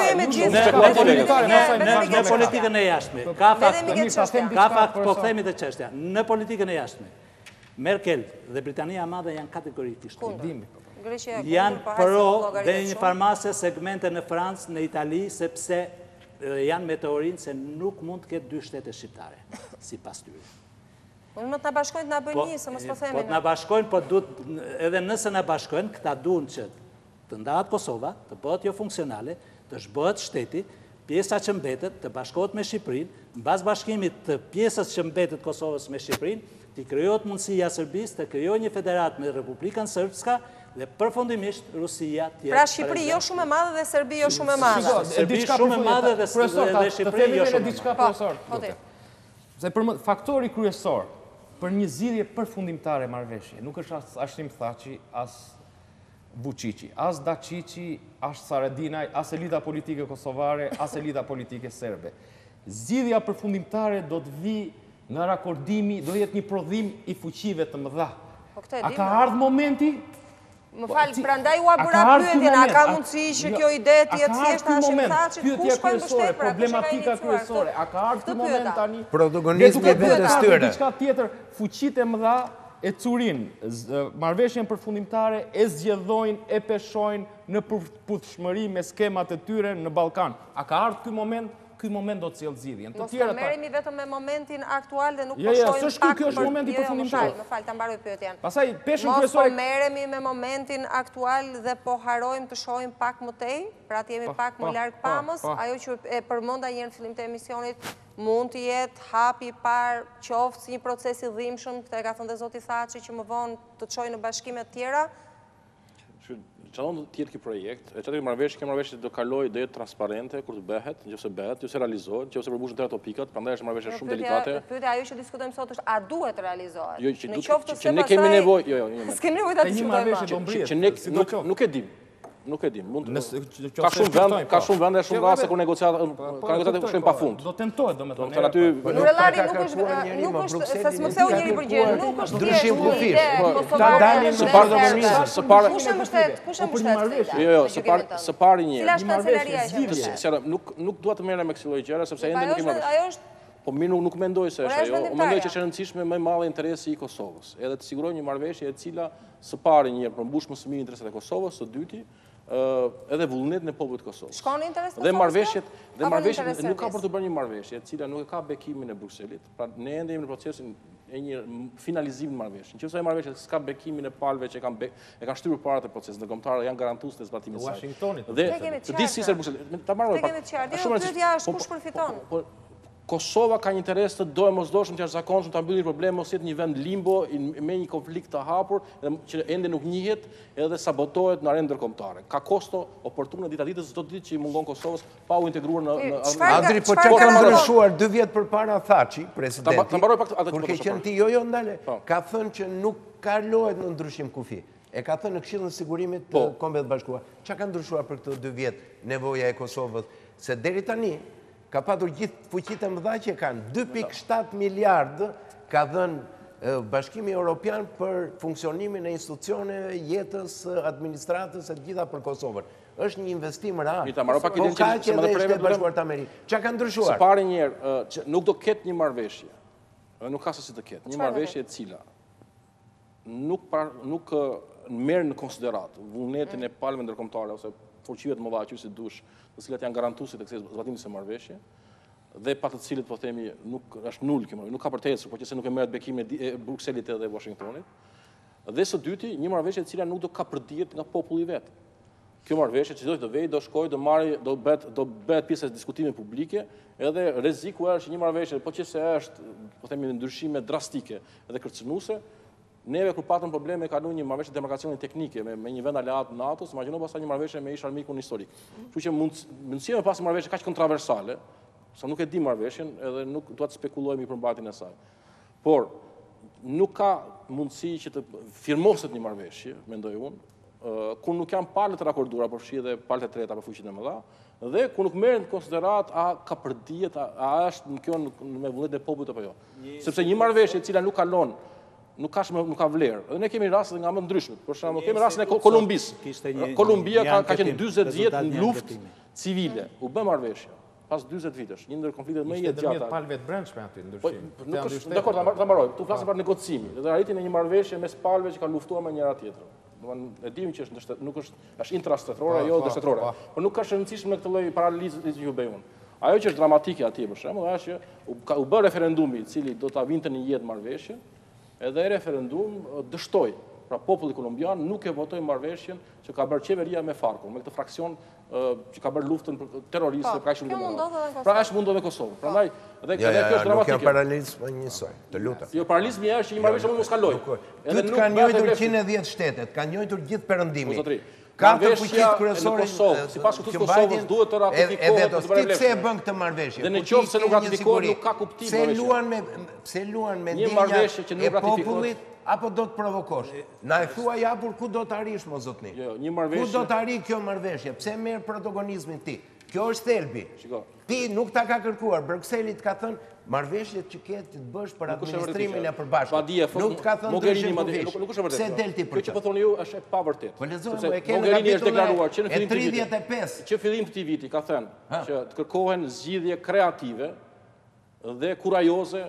Në politikën e jashtme. Ka fakt, po kthehemi te çështja. Në politikën e jashtme, Merkel dhe Britania e Madhe janë kategorikisht kundër. Janë pro dhe një farmase segmente në Francë, në Itali, sepse janë me teorinë se nuk mund të ketë 2 shtete shqiptare, sipas tyre. Unë më të na bashkojnë të na bëjnë një, se mos po themi. Po të na bashkojnë, po edhe nëse na bashkojnë, këta duan që të ndahet Kosova, të bëhet jo funksionale, të zhbëhet shteti, pjesa që mbetet të bashkohet me Shqipërinë, mbas bashkimit të pjesës që mbetet Kosovës me Shqipërinë, të krijohet mundësia Serbisë të krijojë një federat me Republikën Srpska dhe përfundimisht Rusia tjetër. Pra Shqipëri jo shumë e madhe dhe Serbi jo shumë e madhe. Serbi shumë e madhe dhe Shqipëri jo shumë e madhe. Se faktori kryesor për një zgjidhje përfundimtare marrëveshje nuk është as Hashim Thaçi, as Vučići, as Dačići, as Haradinaj, as elita politike kosovare, as elita politike serbe. Zgjidhja përfundimtare do të vi nga rakordimi, do jetë një prodhim i fuqive të mëdha. A ka ardhur momenti? Më falë, prandaj u bëra pyetjen, a ka mundësi që kjo ide të jetë thjesht Hashim Thaçit, kush po mbështet problematika kryesore? A ka ardhur ky moment tani? Protagonizmi i vetes tyre. Diçka tjetër, fuqitë e mëdha e curin, marrëveshjen përfundimtare, e zgjedhojnë, e peshojnë në përputhshmëri me skemat e tyre në Ballkan. A ka ardhur ky moment do të sjellë zgjidhjen. Mos të merremi vetëm me momentin aktual dhe nuk po shohim pak. Kjo është momenti përfundimtar. Më fal, ta mbaroj pyetjen. Pastaj peshën Mos kryesore. po merremi me momentin aktual dhe po harojmë të shohim pak më tej, pra të jemi pak më larg pamës, ajo që e përmenda një herë në fillim të emisionit, mund të jetë hapi i parë, qoftë si një proces i dhimbshëm, këtë e ka thënë dhe zoti Thaçi, që më vonë të çojë në bashkime të tjera. Çfarë do të jetë ky projekt? Çfarë marrëveshje do kalojë, do jetë transparente kur të bëhet, nëse bëhet, nëse realizohet, nëse përmbushen të topikat, prandaj është marrëveshje shumë delikate. Pyetja ajo që diskutojmë sot është a duhet realizohet? Jo, që ne kemi nevojë, jo. S'kemi nevojë ta diskutojmë. Që ne nuk e dim. Nuk e dim. Ka shumë vende, shumë raste kur negociatat shkojnë pafund. Do tentohet, domethënë. Nurellari nuk është, se s'më ktheu njëri për gjë, nuk është ndryshim kufish. Kush e mbështet? Jo, së pari një. Cila është kancelaria e qeverisë? Nuk dua të merrem me kësaj lloji gjëra sepse ende nuk kemi marrë. Ajo është. Po mirë nuk mendoj se është ajo. Mendoj që është e rëndësishme më madhe interesi i Kosovës. Edhe të sigurojmë një marrëveshje e cila së pari një përmbush më së miri interesat e Kosovës, së dyti edhe vullnetin e popullit të Kosovës. Shkon në interes të Kosovës? Dhe marrëveshjet nuk ka për të bërë një marrëveshje e cila nuk e ka bekimin e Brukselit. Pra ne ende jemi në procesin e një finalizimi të marrëveshjes. Nëse ajo marrëveshje s'ka bekimin e palëve që e kanë shtypur parat e procesit ndërkombëtar, janë garantues të zbatimit të saj. Washingtonit. Dhe të di si se Brukseli. Ta marroj pak. Pyetja është kush përfiton? Kosova ka një interes të do e mosdoshëm të jashtëzakonshëm ta mbyllë një problem, mos jetë një vend limbo me një konflikt të hapur që ende nuk njihet edhe sabotohet në arenë ndërkombëtare. Ka kosto oportune dita ditës çdo ditë që i mungon Kosovës pa u integruar në Adri, po çka ka ndryshuar 2 vjet përpara Thaçi, presidenti. Kur ke qenë ti jo ndale, ka thënë që nuk kalohet në ndryshim kufi. E ka thënë në Këshillin e Sigurimit të Kombeve të Bashkuara. Çka ka ndryshuar për këto 2 vjet nevoja e Kosovës? Se deri tani ka patur gjithë fuqitë e mëdha që kanë 2.7 miliardë ka dhënë Bashkimi Evropian për funksionimin e institucioneve, jetës, administratës e të gjitha për Kosovën. Është një investim real. Po ka që edhe Shtetet Bashkuara të Amerikës. Çka ka ndryshuar? Së pari një herë që nuk do ketë një marrëveshje. Nuk ka se si të ketë. Një marrëveshje e cila nuk merr në konsiderat vullnetin e palëve ndërkombëtare ose fuqive të mëdha që si dush, të cilat janë garantuesit të kësaj zbatimit të marrëveshje, dhe pa të cilët po themi nuk është nul kjo marrëveshje, nuk ka për të ecur, por që se nuk e merret bekimin e Brukselit edhe Washingtonit. Dhe së dyti, një marrëveshje e cila nuk do ka përdihet nga populli i vet. Kjo marrëveshje që do vejë, do shkojë, do bëhet pjesë e diskutimit publike, edhe rreziku është një marrëveshje, po që se është, po themi, ndryshime drastike dhe kërcënuese. Neve kur patëm probleme kalu një marrëveshje demarkacioni teknike me një vend aleat NATO-s, imagjino pastaj një marrëveshje me ish armikun historik. Kështu që mundësia me pas një marrëveshje kaq kontroversale, sa nuk e di marrëveshjen edhe nuk dua të spekulojmë i përmbajtjen e saj. Por nuk ka mundësi që të firmoset një marrëveshje, mendoj unë, kur nuk janë palët të rakorduara, por fshi edhe palët e treta për fuqinë e mëdha, dhe kur nuk merren në konsiderat a ka përdihet, a është në kjo me vullnetin e popullit apo jo. Sepse një marrëveshje e cila nuk kalon nuk ka vlerë. Dhe ne kemi raste nga më ndryshmet. Për shembull, kemi rastin e Kolumbisë. Kolumbia ka qenë 40 vjet në luftë civile. U bë marrëveshje pas 40 vitesh, një ndër konfliktet më të gjata. Ndërmjet palëve të brendshme aty ndryshim. Dakor, ta mbaroj. Tu flasim për negocimi. Dhe arritjen e një marrëveshje mes palëve që kanë luftuar me njëra tjetrën. E dim që nuk është intrashtetërore, jo shtetërore. Por nuk ka rëndësishme në këtë lloj paralelizmi që ju bëj unë. Ajo që është dramatike atje për shembull është që u bë referendumi i cili do ta vinte në jetë marrëveshjen. Edhe referendum dështoi. Pra populli kolumbian nuk e votoi marrëveshjen që ka bërë qeveria me Farkun, me këtë fraksion që ka bërë luftën terroriste për kaq shumë tempo. Pra është mundur në Kosovë. Prandaj dhe kjo është dramatike. Nuk ka paralelizëm njësoj, të lutem. Jo, paralelizmi është që një marrëveshje mund mos kalojë. Edhe nuk kanë njëjtur 110 shtetet, kanë njëjtur gjithë perëndimi. Ka të fuqitë kryesore në Kosovë, sipas Konstitusës Kosovës duhet të ratifikohet të bëhet. Pse e bën këtë marrëveshje? Dhe në qoftë se nuk ratifikohet nuk ka kuptim. Pse luan me ndjenja e popullit apo do të provokosh? Na e thua japur ku do të arish mo zotni? Ku do të arri kjo marrëveshje? Pse merr protagonizmin ti? Kjo është thelbi. Ti nuk ta ka kërkuar, Bruxellit ka thënë marrëveshjet që ke të bësh për administrimin e përbashkët. Nuk ka thënë ndryshim kufish. Pse del ti për këtë? Kjo që po thoni ju është e pavërtet. Po lexojmë, e kemi kapitullin e 35. Që fillim të këtij viti ka thënë që të kërkohen zgjidhje kreative dhe kurajoze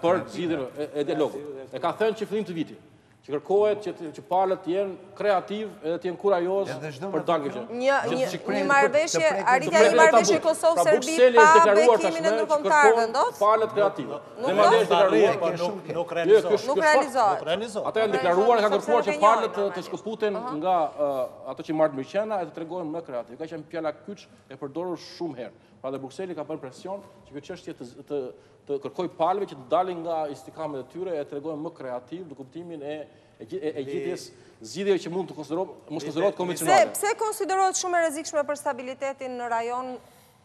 për zgjidhjen e dialogut. E ka thënë që fillim të viti. Që kërkohet që palët jenë kreativ edhe të jenë kurajos për dalë kjo. Një marrëveshje, arritja një marrëveshje Kosovë-Serbi pa bekimin e ndërkombëtar vendosur. Palët kreative. Nuk realizohet. Ata janë deklaruar, kanë kërkuar që palët të shkëputen nga ato që marrin mëqena e të tregohen më kreativ. Ka qenë fjala kyç e përdorur shumë herë. Pra dhe Brukseli ka bërë presion që kjo çështje të kërkoj palëve që të dalin nga istikamet e tyre e të tregojnë më kreativ në kuptimin e gjithjes zgjidhjeve që mund të konsiderohet konvencionale. Pse konsiderohet shumë e rrezikshme për stabilitetin në rajon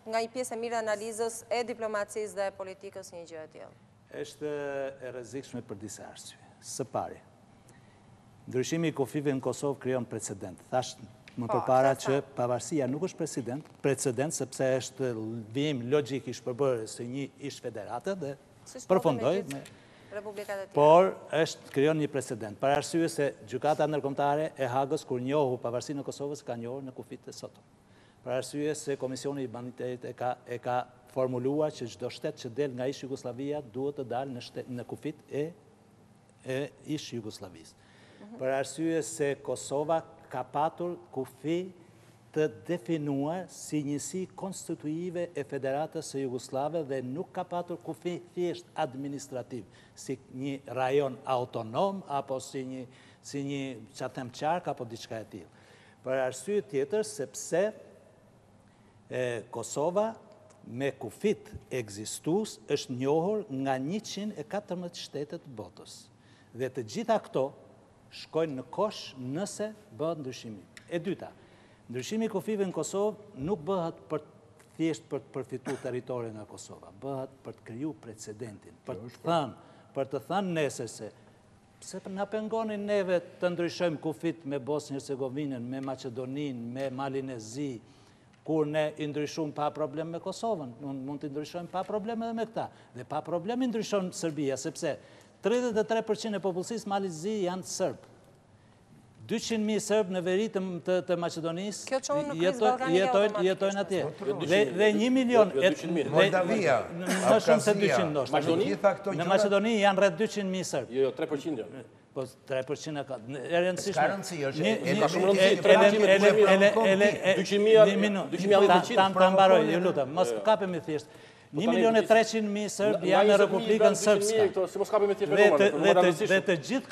nga një pjesë e mirë analizës e diplomacisë dhe politikës një gjë e tillë? Është e rrezikshme për disa arsye. Së pari, ndryshimi i kufive në Kosovë krijon precedent. Thash më përpara që pavarësia nuk është precedent, sepse është vijim logjik i shpërbërës së një ish federate dhe përfundoi me por është krijon një precedent. Për arsye se gjykata ndërkombëtare e Hagës kur njohu pavarësinë e Kosovës ka njohur në kufit të sotëm. Për arsye se Komisioni i Humanitetit e ka formuluar që çdo shtet që del nga ish Jugosllavia duhet të dalë në kufit e ish Jugosllavisë. Për arsye se Kosova ka patur kufi të definuar si njësi konstituive e Federatës së Jugoslave dhe nuk ka patur kufi thjesht administrativ, si një rajon autonom, apo si një qatem qark, apo diçka e tillë. Për arsye tjetër, sepse Kosova me kufit ekzistus është njohur nga 114 shtetet të botës. Dhe të gjitha këto shkojnë në kosh nëse bëhet ndryshimi. E dyta, ndryshimi i kufive në Kosovë nuk bëhet thjesht për të përfituar territorin nga Kosova, bëhet për të krijuar precedentin, për të thënë nesër se pse na pengonin neve të ndryshojmë kufit me Bosnjë-Hercegovinën, me Maqedoninë, me Malin e Zi, kur ne i ndryshojmë pa problem me Kosovën, mund të ndryshojmë pa problem edhe me këta. Dhe pa problem i ndryshon Serbia, sepse 33% e popullsisë Malit Zi janë Serbë. 200.000 Serbë në veri të Maqedonisë jetojnë atje. Dhe 1 milion... Moldavia, më shumë se 200 ndoshta. Në Maqedoni janë rreth 200.000 Serbë. Jo, 3% jo. Po 3% ka rëndësishme. Ka rëndësi, ka shumë rëndësi, ta mbaroj, ju lutem, mos kapemi thjesht. 1.300.000 Serbë janë në Republikën Srpska. Dhe të gjithë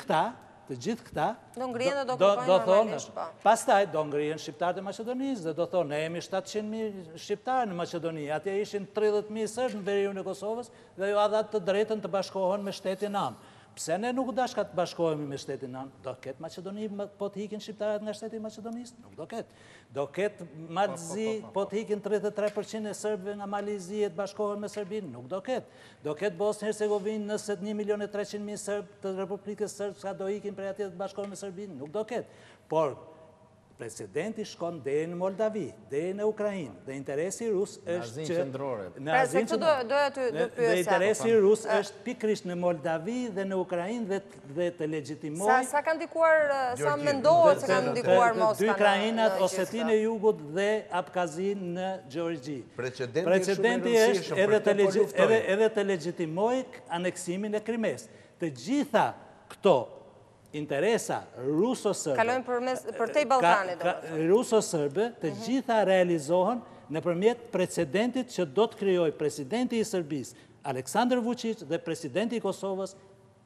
këta do ngrihen dhe do kupojnë normalisht, po. Pastaj do ngrihen shqiptarët e Maqedonisë dhe do thonë ne jemi 700.000 shqiptarë në Maqedoni, atje ishin 30.000 Serbë në veriun e Kosovës dhe ju dha të drejtën të bashkohen me shtetin anë. Pse ne nuk dashka të bashkohemi me shtetin anë? Do ketë Maqedoni po të hikin shqiptarët nga shteti Maqedonisë? Nuk do ketë. Do ketë Malzi po të hikin 33% e Serbëve nga Malizi e të bashkohen me Serbinë? Nuk do ketë. Do ketë Bosnjë-Hercegovinë nëse 1.300.000 Serbë të Republikës Srpska do hikin prej atje të bashkohen me Serbinë? Nuk do ketë. Por presidenti shkon deri në Moldavi, deri në Ukrainë, dhe interesi rus është që... Dhe interesi rus është pikrisht në Moldavi dhe në Ukrainë dhe të legjitimoj... Sa kanë ndikuar, sa mendohet se kanë ndikuar Moskva? Dy krajinat, Osetin e Jugut dhe Abkazin në Gjeorgji. Precedenti është edhe të legjitimoj aneksimin e Krimes. Të gjitha këto interesa ruso-sërbe... Kalojnë për te i Balkanit. Ruso-sërbe të gjitha realizohen nëpërmjet precedentit që do të krijoj presidenti i Serbisë, Aleksandar Vučić, dhe presidenti i Kosovës,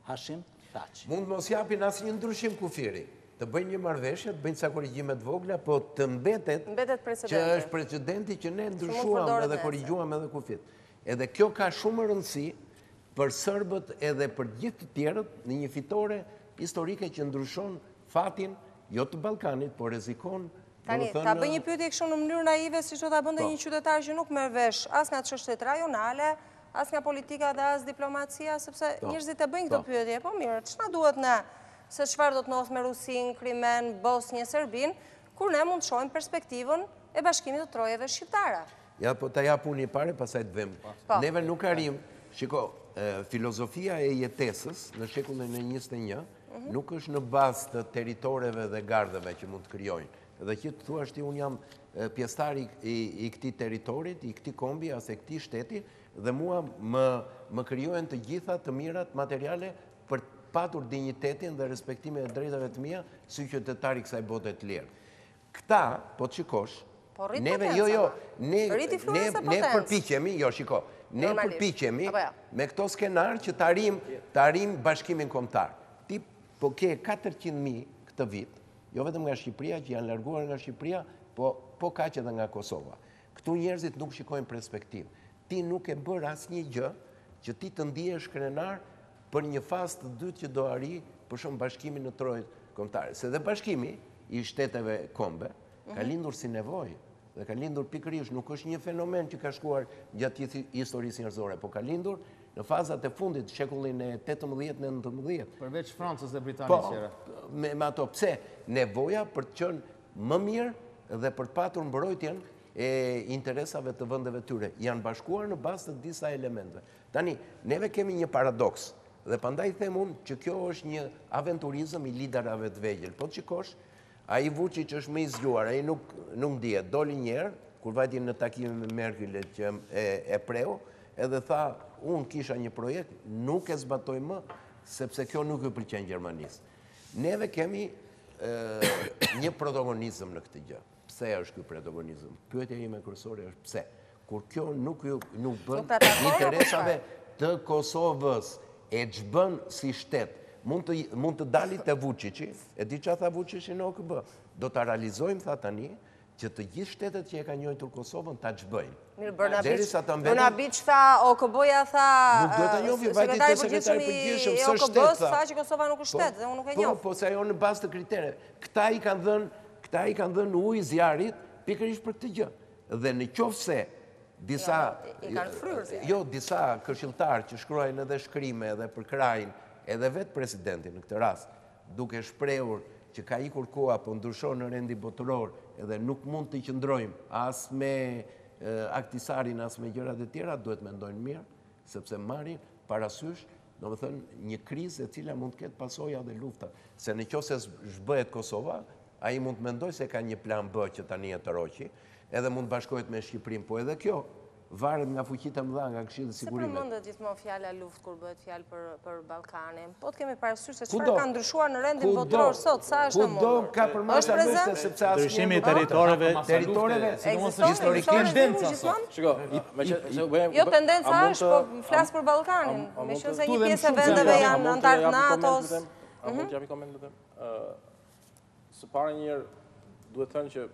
Hashim Thaçi. Mund mos japin asnjë ndryshim kufiri. Të bëjnë një marrëveshje, të bëjnë ca korrigjime të vogla, po të mbetet që është precedenti që ne ndryshuam edhe korrigjuam edhe kufit. Edhe kjo ka shumë rëndësi për serbët edhe për gjithë të tjerët në një fitore historike që ndryshon fatin, jo të Ballkanit, por rrezikon... Tani, ta bëj një pyetje kështu në mënyrë naive, siç do ta bënte një qytetar që nuk merr vesh as nga çështjet rajonale, as nga politika dhe as diplomacia, sepse njerëzit e bëjnë këtë pyetje, po mirë, ç'na duhet ne, se çfarë do të ndodh me Rusinë, Krimen, Bosnjë, Serbinë, kur ne mund të shohim perspektivën e bashkimit të trojeve shqiptare. Ja, po ta jap unë i parë, pastaj të vëm. Neve nuk arrim, shiko, filozofia e jetesës në shekullin e 21 nuk është në bazë të territoreve dhe gardheve që mund të krijojnë. Dhe që të thua shti, unë jam pjesëtar i këtij territorit, i këtij kombi, as e këtij shteti, dhe mua më krijojnë të gjitha të mirat materiale për patur dignitetin dhe respektimin e drejtave të mia si qytetari kësaj bote të lirë. Këta, po të shikosh, ne përpiqemi, ne përpiqemi me këto skenar që të arrim bashkimin kombëtar. Ti po ke 400.000 këtë vit, jo vetëm nga Shqipëria, që janë larguar nga Shqipëria, po kaq edhe nga Kosova. Këtu njerëzit nuk shikojnë perspektivë. Ti nuk e bër asnjë gjë që ti të ndihesh krenar për një fazë të dytë që do arri për shumë bashkimin në trojët kombëtare. Se dhe bashkimi i shteteve kombe ka lindur si nevojë dhe ka lindur pikërisht, nuk është një fenomen që ka shkuar gjatë historisë njerëzore, po ka lindur në fazat e fundit, shekullin e 18-19. Përveç Francës dhe Britanisë. Me ato, pse? Nevoja për të qenë më mirë dhe për patur mbrojtjen e interesave të vendeve tyre. Janë bashkuar në bazë të disa elementeve. Tani, neve kemi një paradoks, dhe pandaj them unë që kjo është një aventurizëm i liderave të vegjël. Po të shikosh, ai Vučić është më i zgjuar, ai nuk dihet, doli një herë, kur vajti në takimin me Merkelin që e preu, edhe tha, unë kisha një projekt, nuk e zbatoj më, sepse kjo nuk i pëlqen Gjermanisë. Neve kemi një protagonizëm në këtë gjë. Pse është ky protagonizëm? Pyetja ime kryesore është pse? Kur kjo nuk bën interesave të Kosovës, e ç'bën si shtet, mund të dalit të Vučići, e di që tha Vučići në OKB, do të realizojmë, tha tani, që të gjithë shtetet që e ka njojtur Kosovën ta ç'bëjnë. Mirë, Brnabić tha, OKB-ja tha, sekretari përgjithshëm i OKB-s tha që Kosova nuk është shtet, dhe unë nuk e njoh. Po se ajo në bazë të kritere. Këta i kanë dhënë ujë zjarit pikërisht për këtë gjë. Dhe në qoftë se disa këshilltarë që shkruajnë edhe shkrime edhe për krajin, edhe vetë presidentin në këtë rast, duke shprehur që ka ikur koha, po ndryshon në rendi botëror, edhe nuk mund të qëndrojmë as me aktisarin, as me gjërat e tjera, duhet mendojnë mirë, sepse marrin parasysh, domethënë një krizë e cila mund të ketë pasoja dhe lufta. Se në qoftë se zhbëhet Kosova, ai mund të mendojë se ka një plan B që tani e tërhoqi, edhe mund të bashkohet me Shqipërinë, po edhe kjo varet nga fuqitë e mëdha nga Këshilli i Sigurimit. Se përmendet gjithmonë fjala luftë kur bëhet fjalë për Ballkanin. Po të kemi parasysh se çfarë ka ndryshuar në rendin botëror sot, sa është e mundur. Kudo ka përmasë luftë sepse asnjë ndryshimi i territoreve historikisht. Jo tendenca është, po flas për Ballkanin. Meqense një pjesë e vendeve janë antar të NATO-s. A mund të japi koment vetëm? Së para një herë duhet thënë që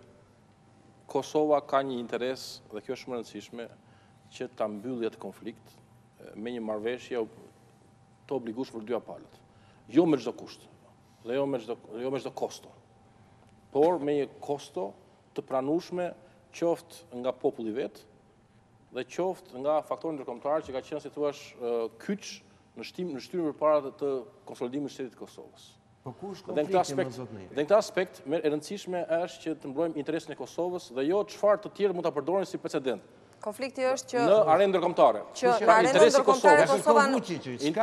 Kosova ka një interes, dhe kjo është më rëndësishme, që ta mbyllë atë konflikt me një marrëveshje të obligueshme për dyja palët. Jo me çdo kusht, dhe jo me çdo kosto, por me një kosto të pranueshme qoftë nga populli vet dhe qoftë nga faktorët ndërkombëtar që ka qenë, si thua, kyç në shtyrën përpara të konsolidimit të shtetit të Kosovës. Dhe në këtë aspekt, e rëndësishme është që të mbrojmë interesin e Kosovës dhe jo çfarë të tjerë mund ta përdorin si precedent. Konflikti është që në arenë ndërkombëtare. Që në arenë ndërkombëtare Kosova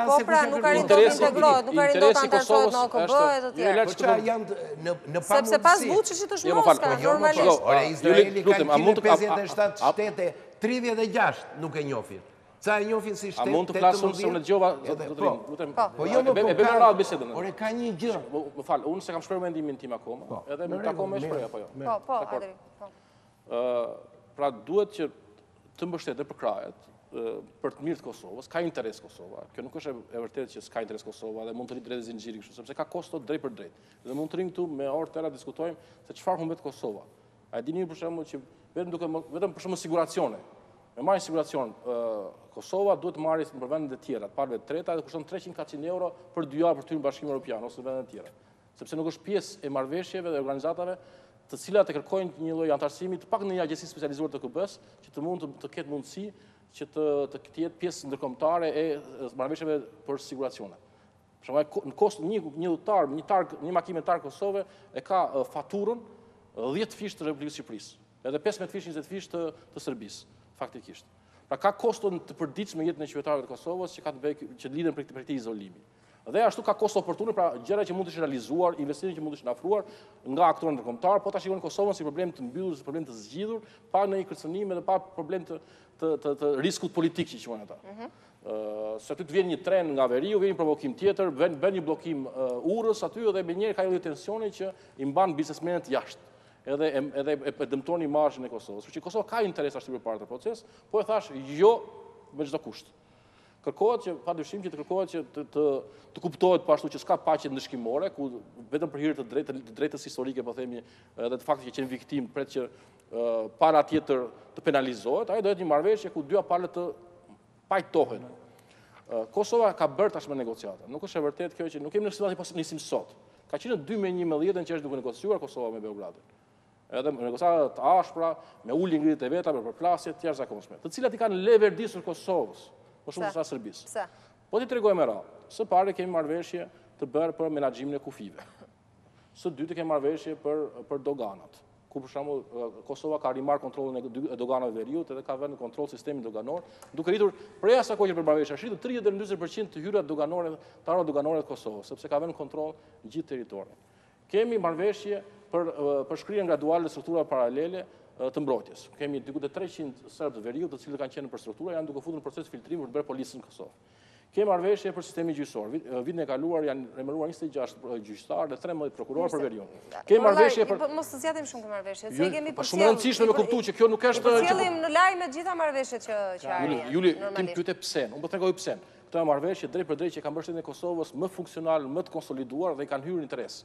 po pra nuk arrin të integrohet, nuk arrin dot të antarësohet në OKB e të tjerë. Po çfarë janë në pamundësi. Sepse pas Vučićit është Moska, normalisht. Ore Izraeli ka 157 shtete, 36 nuk e njohin. Sa e njohin si shtet. A mund të flasim se unë dëgjova Po jo më e bëjmë radhë bisedën. Ore ka një gjë. Më fal, unë se kam shprehur mendimin tim akoma, edhe më takon me shpreh apo jo. Po, Adri. Pra duhet që të mbështetet për krajet për të mirë të Kosovës, ka interes Kosova. Kjo nuk është e vërtetë që s'ka interes Kosova dhe mund të rritë drejtë zinxhiri kështu, sepse ka kosto drejt për drejt. Dhe mund të rrim këtu me orë tëra diskutojmë se çfarë humbet Kosova. A e dini për shembull që vetëm për shembull siguracione. Me marrë siguracion, Kosova duhet të marrë për vendet e tjera, të parëve të treta, dhe kushton 300-400 euro për 2 javë për të hyrë në Bashkimin Evropian ose në vendet e tjera. Sepse nuk është pjesë e marrëveshjeve dhe organizatave të cilat e kërkojnë një lloj antarësimi të pak në një agjenci specializuar të KB-s, që të mund të ketë mundësi që të jetë pjesë ndërkombëtare e marrëveshjeve për siguracione. Për shembull, në kost një makinë targ Kosove e ka faturën 10 fish të Republikës Shqipërisë, edhe 15 fish, 20 fish të Serbisë, faktikisht. Pra ka kosto të përditshme jetën e qytetarëve të Kosovës që lidhen për këtij izolimi. Dhe ashtu ka kosto oportune, pra gjëra që mund të ishin realizuar, investime që mund të ishin afruar nga aktorë ndërkombëtar, po ta shikojnë Kosovën si problem të mbyllur, si problem të zgjidhur, pa në një kërcënim edhe pa problem të riskut politik që quhen ata. Se aty të vjen një tren nga veriu, vjen një provokim tjetër, bën një bllokim urrës aty dhe me njëherë ka një tensioni që i mban biznesmenët jashtë. Edhe e dëmton imazhin e Kosovës. Që Kosova ka interes ashtu përpara të proces, po e thash jo me çdo kusht. Kërkohet që padyshim që të kërkohet që të kuptohet po ashtu që s'ka paqe ndëshkimore, ku vetëm për hir të drejtës historike, po themi, edhe të faktit që qenë viktim pret që para tjetër të penalizohet, ai do jetë një marrëveshje ku dyja palët të pajtohen. Kosova ka bërë tashmë negociata. Nuk është e vërtetë kjo që nuk kemi në situatë po nisim sot. Ka qenë në 2011 që është duke negociuar Kosova me Beogradin. Edhe negociata të ashpra, me ulje ngritjet e veta për përplasje të jashtëzakonshme, të cilat i kanë leverdisur Kosovës, më shumë se sa Serbisë. Pse? Po ti tregoj me radhë. Së pari kemi marrëveshje të bërë për menaxhimin e kufive. Së dyti kemi marrëveshje për doganat, ku për shembull Kosova ka rimar kontrollin e doganave veriut edhe ka vënë në kontroll sistemin doganor, duke rritur prej asaj kohë që për marrëveshja është rritur 30 deri në 40% të hyrat doganore, të armat doganore të Kosovës, sepse ka vënë kontroll gjithë territorin. Kemi marrëveshje për shkrirjen graduale të strukturave paralele të mbrojtjes. Kemi diku te 300 serbë të veriut, të cilët kanë qenë për struktura, janë duke futur në proces filtrimi për të bërë policën në Kosovë. Kemi marrëveshje për sistemin gjyqësor. Vitin e kaluar janë emëruar 26 gjyqtarë dhe 13 prokurorë për veriun. Kemi marrëveshje për mos të zgjatim shumë këtë marrëveshje, se kemi për shumë rëndësishme me kuptuar që kjo nuk është përcjellim në lajm me të gjitha marrëveshjet që arrin. Juli, ti më pyete pse? Unë po tregoj pse. Këto janë marrëveshje drejt për drejt që kanë bërë shtetin e Kosovës më funksional, më të konsoliduar dhe kanë hyrë në interes.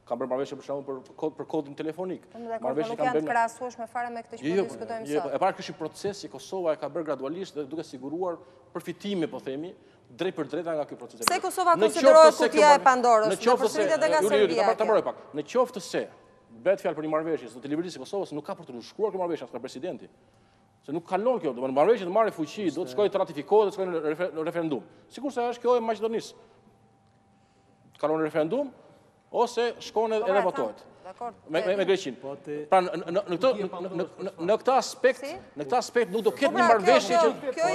Kanë bërë marrëveshje për shembull për kodin telefonik. Marrëveshje kanë bërë krahasueshme fare me këtë që po diskutojmë sot. E para ky është proces që Kosova e ka bërë gradualisht dhe duke siguruar përfitime, po themi, drejt për drejta nga ky proces. Se Kosova konsiderohet kutia e Pandorës, në përsëritje edhe nga Serbia. Ta mbaroj pak. Në qoftë se bëhet fjalë për një marrëveshje të Qeverisë së Kosovës, nuk ka për të shkruar kjo marrëveshje nga presidenti. Se nuk kalon kjo, do të marrëveshje të marrë fuqi, do të shkojë të ratifikohet, do të shkojë në referendum. Sikurse është kjo e Maqedonisë. Kalon në referendum ose shkon edhe votohet. Me Greqinë. Pra në këtë aspekt nuk do ketë një marrëveshje që kjo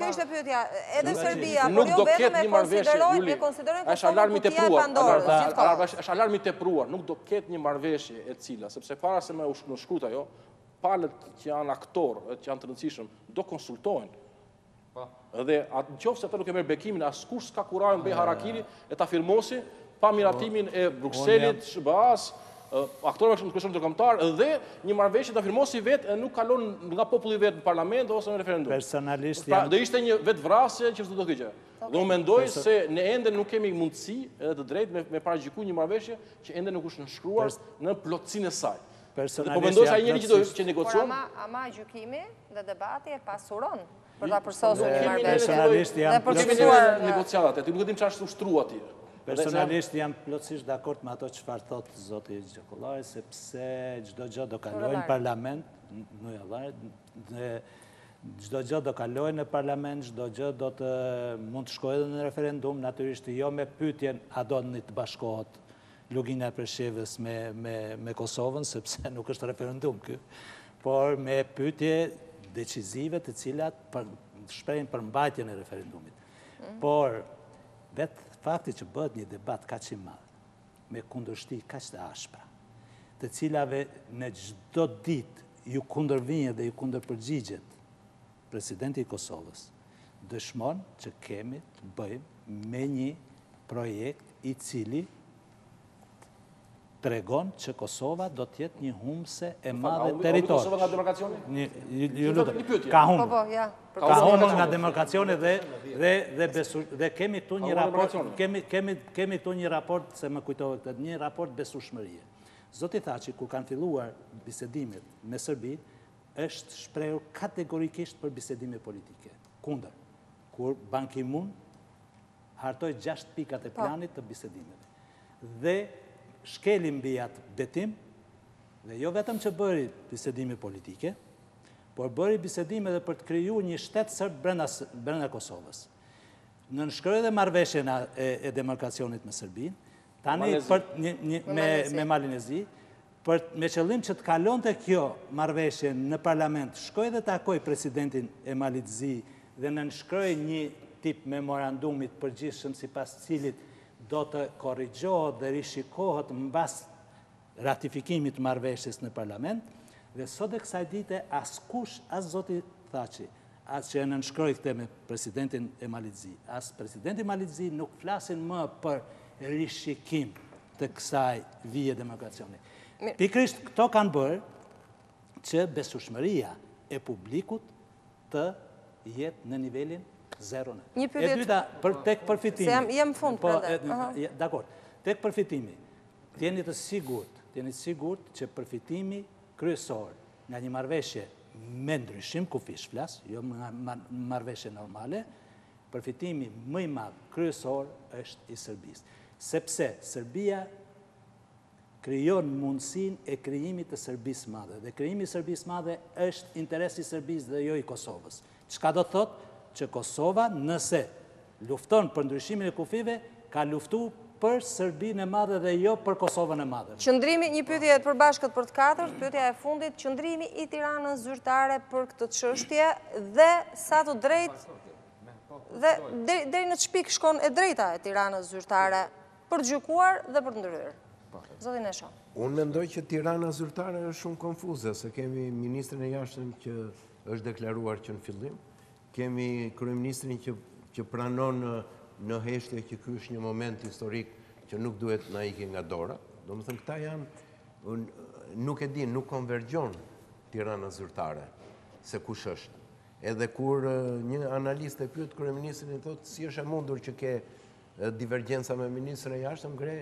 ishte pyetja. Edhe Serbia, nuk do ketë një marrëveshje, konsiderojnë Kosovën kutia e Pandorës. Është alarm i tepruar, nuk do ketë një marrëveshje e cila, sepse para se më shkruaj ajo, palët që janë aktorë, që janë të rëndësishëm, do konsultohen. Dhe nëse ata nuk e merr bekimin, askush s'ka kurajën bëj harakiri e ta firmosi pa miratimin e Brukselit, SBA-s, aktorëve shumë të këshëm të kombëtar, dhe një marrëveshje ta firmosi vetë e nuk kalon nga populli vetë në parlament ose në referendum. Personalisht Pra, do ishte një vetvrasje që s'do të gjë. Dhe unë mendoj se ne ende nuk kemi mundësi edhe të drejtë me paragjykuar një marrëveshje që ende nuk është nënshkruar në plotësinë e saj. Po mendoj se ai njeri që negocion. Ama gjykimi dhe debati e pasuron për ta përsosur një marrëveshje. Personalisht jam dhe për të Kemi filluar negociatat, ti nuk e dim çfarë është ushtruar aty. Personalisht jam plotësisht dakord me ato çfarë thot zoti Xhokaxhi, sepse çdo gjë do kalojë në parlament, dhe çdo gjë do kalojë në parlament, çdo gjë do të mund të shkojë edhe në referendum, natyrisht jo me pyetjen a do të bashkohet Lugina e Preshevës me Kosovën, sepse nuk është referendum ky, por me pyetje decizive të cilat shprehin për mbajtjen e referendumit. Por vetë fakti që bëhet një debat kaq i madh, me kundërshti kaq të ashpra, të cilave në çdo ditë ju kundërvijnë dhe ju kundërpërgjigjet presidenti i Kosovës, dëshmon që kemi të bëjmë me një projekt i cili tregon që Kosova do të jetë një humbse e madhe territori. Kosova nga demarkacioni? Ka humbur. Ka humbur nga demarkacioni dhe kemi tu një raport, kemi tu një raport, se më kujtove këtë, një raport besueshmërie. Zoti Thaçi, kur kanë filluar bisedimet me Serbinë, është shprehur kategorikisht për bisedime politike. Kundër, kur Ban Ki-moon hartoi 6 pikat e planit të bisedimeve. Dhe shkeli mbi atë betim, dhe jo vetëm që bëri bisedime politike, por bëri bisedime dhe për të krijuar një shtet serb brenda Kosovës. Nënshkroi dhe marrëveshjen e demarkacionit me Serbinë, tani me Malinezi, me qëllim që të kalonte kjo marrëveshje në parlament, shkoi dhe takoi presidentin e Malinezi dhe nënshkroi një tip memorandumit përgjithshëm sipas cilit do të korrigjohet dhe rishikohet mbas ratifikimit të marrëveshjes në parlament, dhe sot e kësaj dite askush, as zoti Thaçi, as që e nënshkroi këtë me presidentin e Malinezi, as presidenti Malinezi nuk flasin më për rishikim të kësaj vije demokracioni. Pikërisht këto kanë bërë që besueshmëria e publikut të jetë në nivelin zero. Një pyetje. E dyta, tek përfitimi. Se jam fund prandaj. Dakor. Tek përfitimi, jeni të sigurt që përfitimi kryesor nga një marrëveshje me ndryshim kufish flas, jo nga marrëveshje normale, përfitimi më i madh kryesor është i Serbisë. Sepse Serbia krijon mundësinë e krijimit të Serbisë madhe, dhe krijimi i Serbisë madhe është interesi i Serbisë dhe jo i Kosovës. Çka do të thotë? Që Kosova, nëse lufton për ndryshimin e kufive, ka luftu për Serbinë e madhe dhe jo për Kosovën e madhe. Qëndrimi, një pyetje e përbashkët për të katërt, pyetja e fundit, qëndrimi i Tiranës zyrtare për këtë çështje dhe sa të drejtë dhe deri në ç'pikë shkon e drejta e Tiranës zyrtare për të gjykuar dhe për të ndryrë. Zoti Nezho. Unë mendoj që Tirana zyrtare është shumë konfuze, se kemi ministrin e jashtëm që është deklaruar që në fillim, kemi kryeministrin që pranon në heshtje që ky është një moment historik që nuk duhet na ikë nga dora. Domethënë këta janë, nuk e din, nuk konvergjon Tirana zyrtare se kush është. Edhe kur një analist e pyet kryeministrin i thotë si është e mundur që ke divergjenca me ministrin e jashtëm, ngre.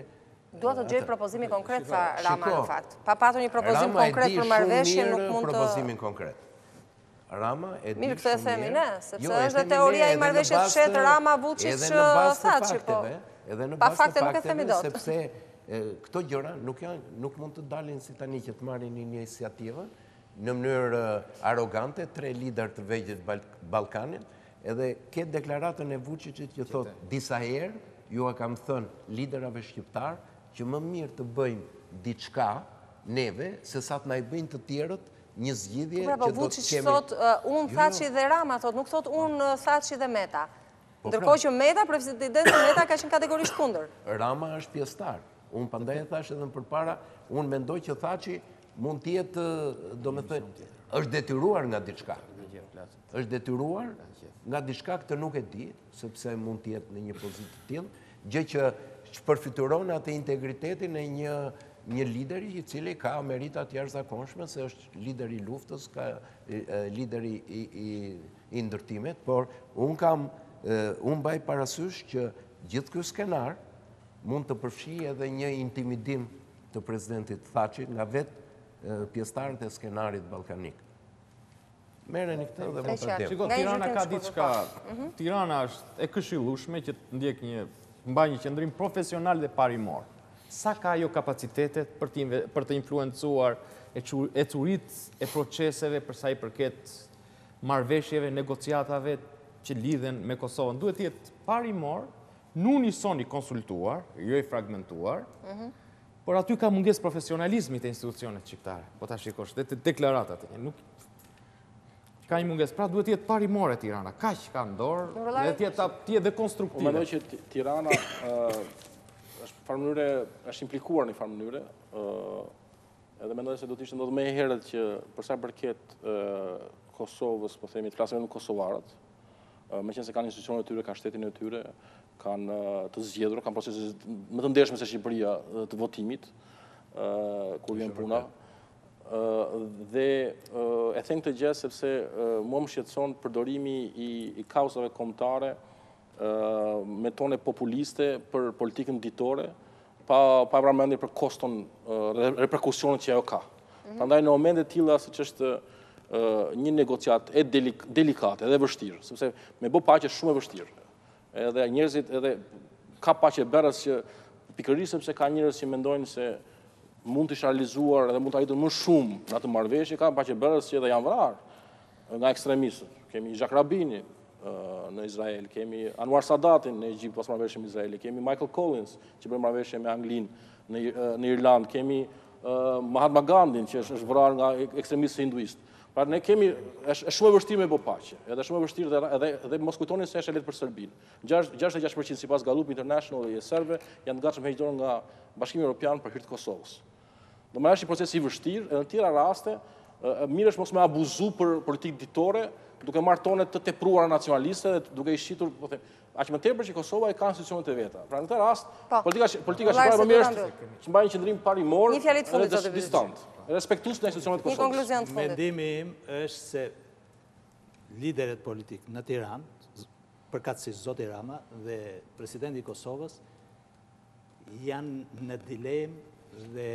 Dua të gjej propozimi konkret, tha Rama në fakt. Pa patur një propozim konkret për marrëveshjen, nuk mund të... propozimin konkret. Rama e di mirë, këtë e themi ne, sepse Jo, është teoria i marrëveshjes fshetë Rama Vučić Thaçi, po. Pa fakte nuk e themi dot. Sepse këto gjëra nuk mund të dalin si tani që të marrin një iniciativë në mënyrë arrogante, 3 lider të vegjël Ballkanit, edhe ke deklaratën e Vučićit që thotë disa herë, ju e kam thënë liderave shqiptar që më mirë të bëjmë diçka neve se sa të na i bëjnë të tjerët një zgjidhje që do të Vučić kemi. thot unë Thaçi dhe Rama thot, nuk thot unë Thaçi dhe Meta. Ndërkohë që Meta, presidenti Meta ka qenë kategorisht kundër. Rama është pjesëtar. Unë prandaj e thash edhe më përpara, unë mendoj që Thaçi mund të jetë, domethënë, është detyruar nga diçka. Është detyruar nga diçka, këtë nuk e di, sepse mund të jetë në një pozitë të tillë, gjë që përfituron atë integritetin e një lideri i cili ka merita të jashtëzakonshme, se është lider i luftës, ka lider i ndërtimit, por unë mbaj parasysh që gjithë ky skenar mund të përfshijë edhe një intimidim të presidentit Thaçi nga vetë pjesëtarët e skenarit ballkanik. Merreni këtë dhe mund të them. Shiko, Tirana ka diçka. Tirana është e këshillueshme që të ndjek mbaj një qëndrim profesional dhe parimor. Sa ka ajo kapacitetet për të influencuar ecurit e proceseve për sa i përket marrëveshjeve, negociatave që lidhen me Kosovën. Duhet të jetë parimor, në unison i konsultuar, jo i fragmentuar, por aty ka mungesë profesionalizmi të institucionet shqiptare. Po ta shikosh, dhe të deklaratat. Ka një mungesë, pra duhet të jetë parimore Tirana. Kaq ka në dorë, dhe të jetë dhe konstruktive. Mendoj që Tirana është implikuar në farë mënyre, edhe mendoj se do të ishte ndodhur më herët që përsa përket Kosovës, po themi, të flasim me kosovarët, meqense kanë institucionet e tyre, kanë shtetin e tyre, kanë të zgjedhur, kanë procese më të ndershme se Shqipëria të votimit, kur vjen puna. Dhe e them këtë gjë sepse mua më shqetëson përdorimi i kauzave kombëtare me tone populiste për politikën ditore, pa vëmendje për koston, reperkusionet që ajo ka. Prandaj në momente të tilla siç është një negociat e delikate edhe vështirë, sepse me bë paqe shumë e vështirë. Edhe njerëzit edhe ka paqe berës që pikërisht sepse ka njerëz që mendojnë se mund të ishte realizuar edhe mund të arritur më shumë në atë marrëveshje, ka paqe berës që edhe janë vrarë nga ekstremistët. Kemi Jacques Rabinin në Izrael, kemi Anwar Sadatin në Egjipt pas marrëveshjes me Izrael, kemi Michael Collins që bën marrëveshje me Anglinë në Irland, kemi Mahatma Gandhin që është vrarë nga ekstremistë hinduistë. Pra ne kemi, është shumë e vështirë me bë paqe, edhe shumë e vështirë edhe mos kujtoni se është e lehtë për Serbinë. 66% sipas Gallup International dhe serbe janë të gatshëm hequr nga Bashkimi Evropian për hir të Kosovës. Do më është një proces i vështirë, edhe në tjera raste, mirë është mos me abuzu për politikë ditore, duke marrë tone të tepruara nacionaliste dhe duke i shitur, po them, aq më tepër që Kosova ka institucionet e veta. Pra në këtë rast, politika shqiptare më mirë është që mbajë një qendrim parimor dhe distant, respektues në institucionet e Kosovës. Një konkluzion të fundit. Mendimi im është se liderët politik në Tiranë, përkatësisht zoti Rama dhe presidenti i Kosovës, janë në dilemë dhe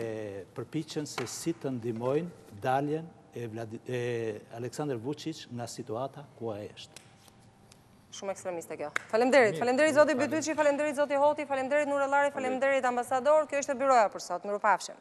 përpiqen se si të ndihmojnë daljen e Aleksandar Vučić nga situata ku ai është. Shumë ekstremiste kjo. Faleminderit. Faleminderit zoti Bytyçi, faleminderit zoti Hoti, faleminderit Nurellari, faleminderit ambasador. Kjo ishte byroja për sot. Mirupafshim.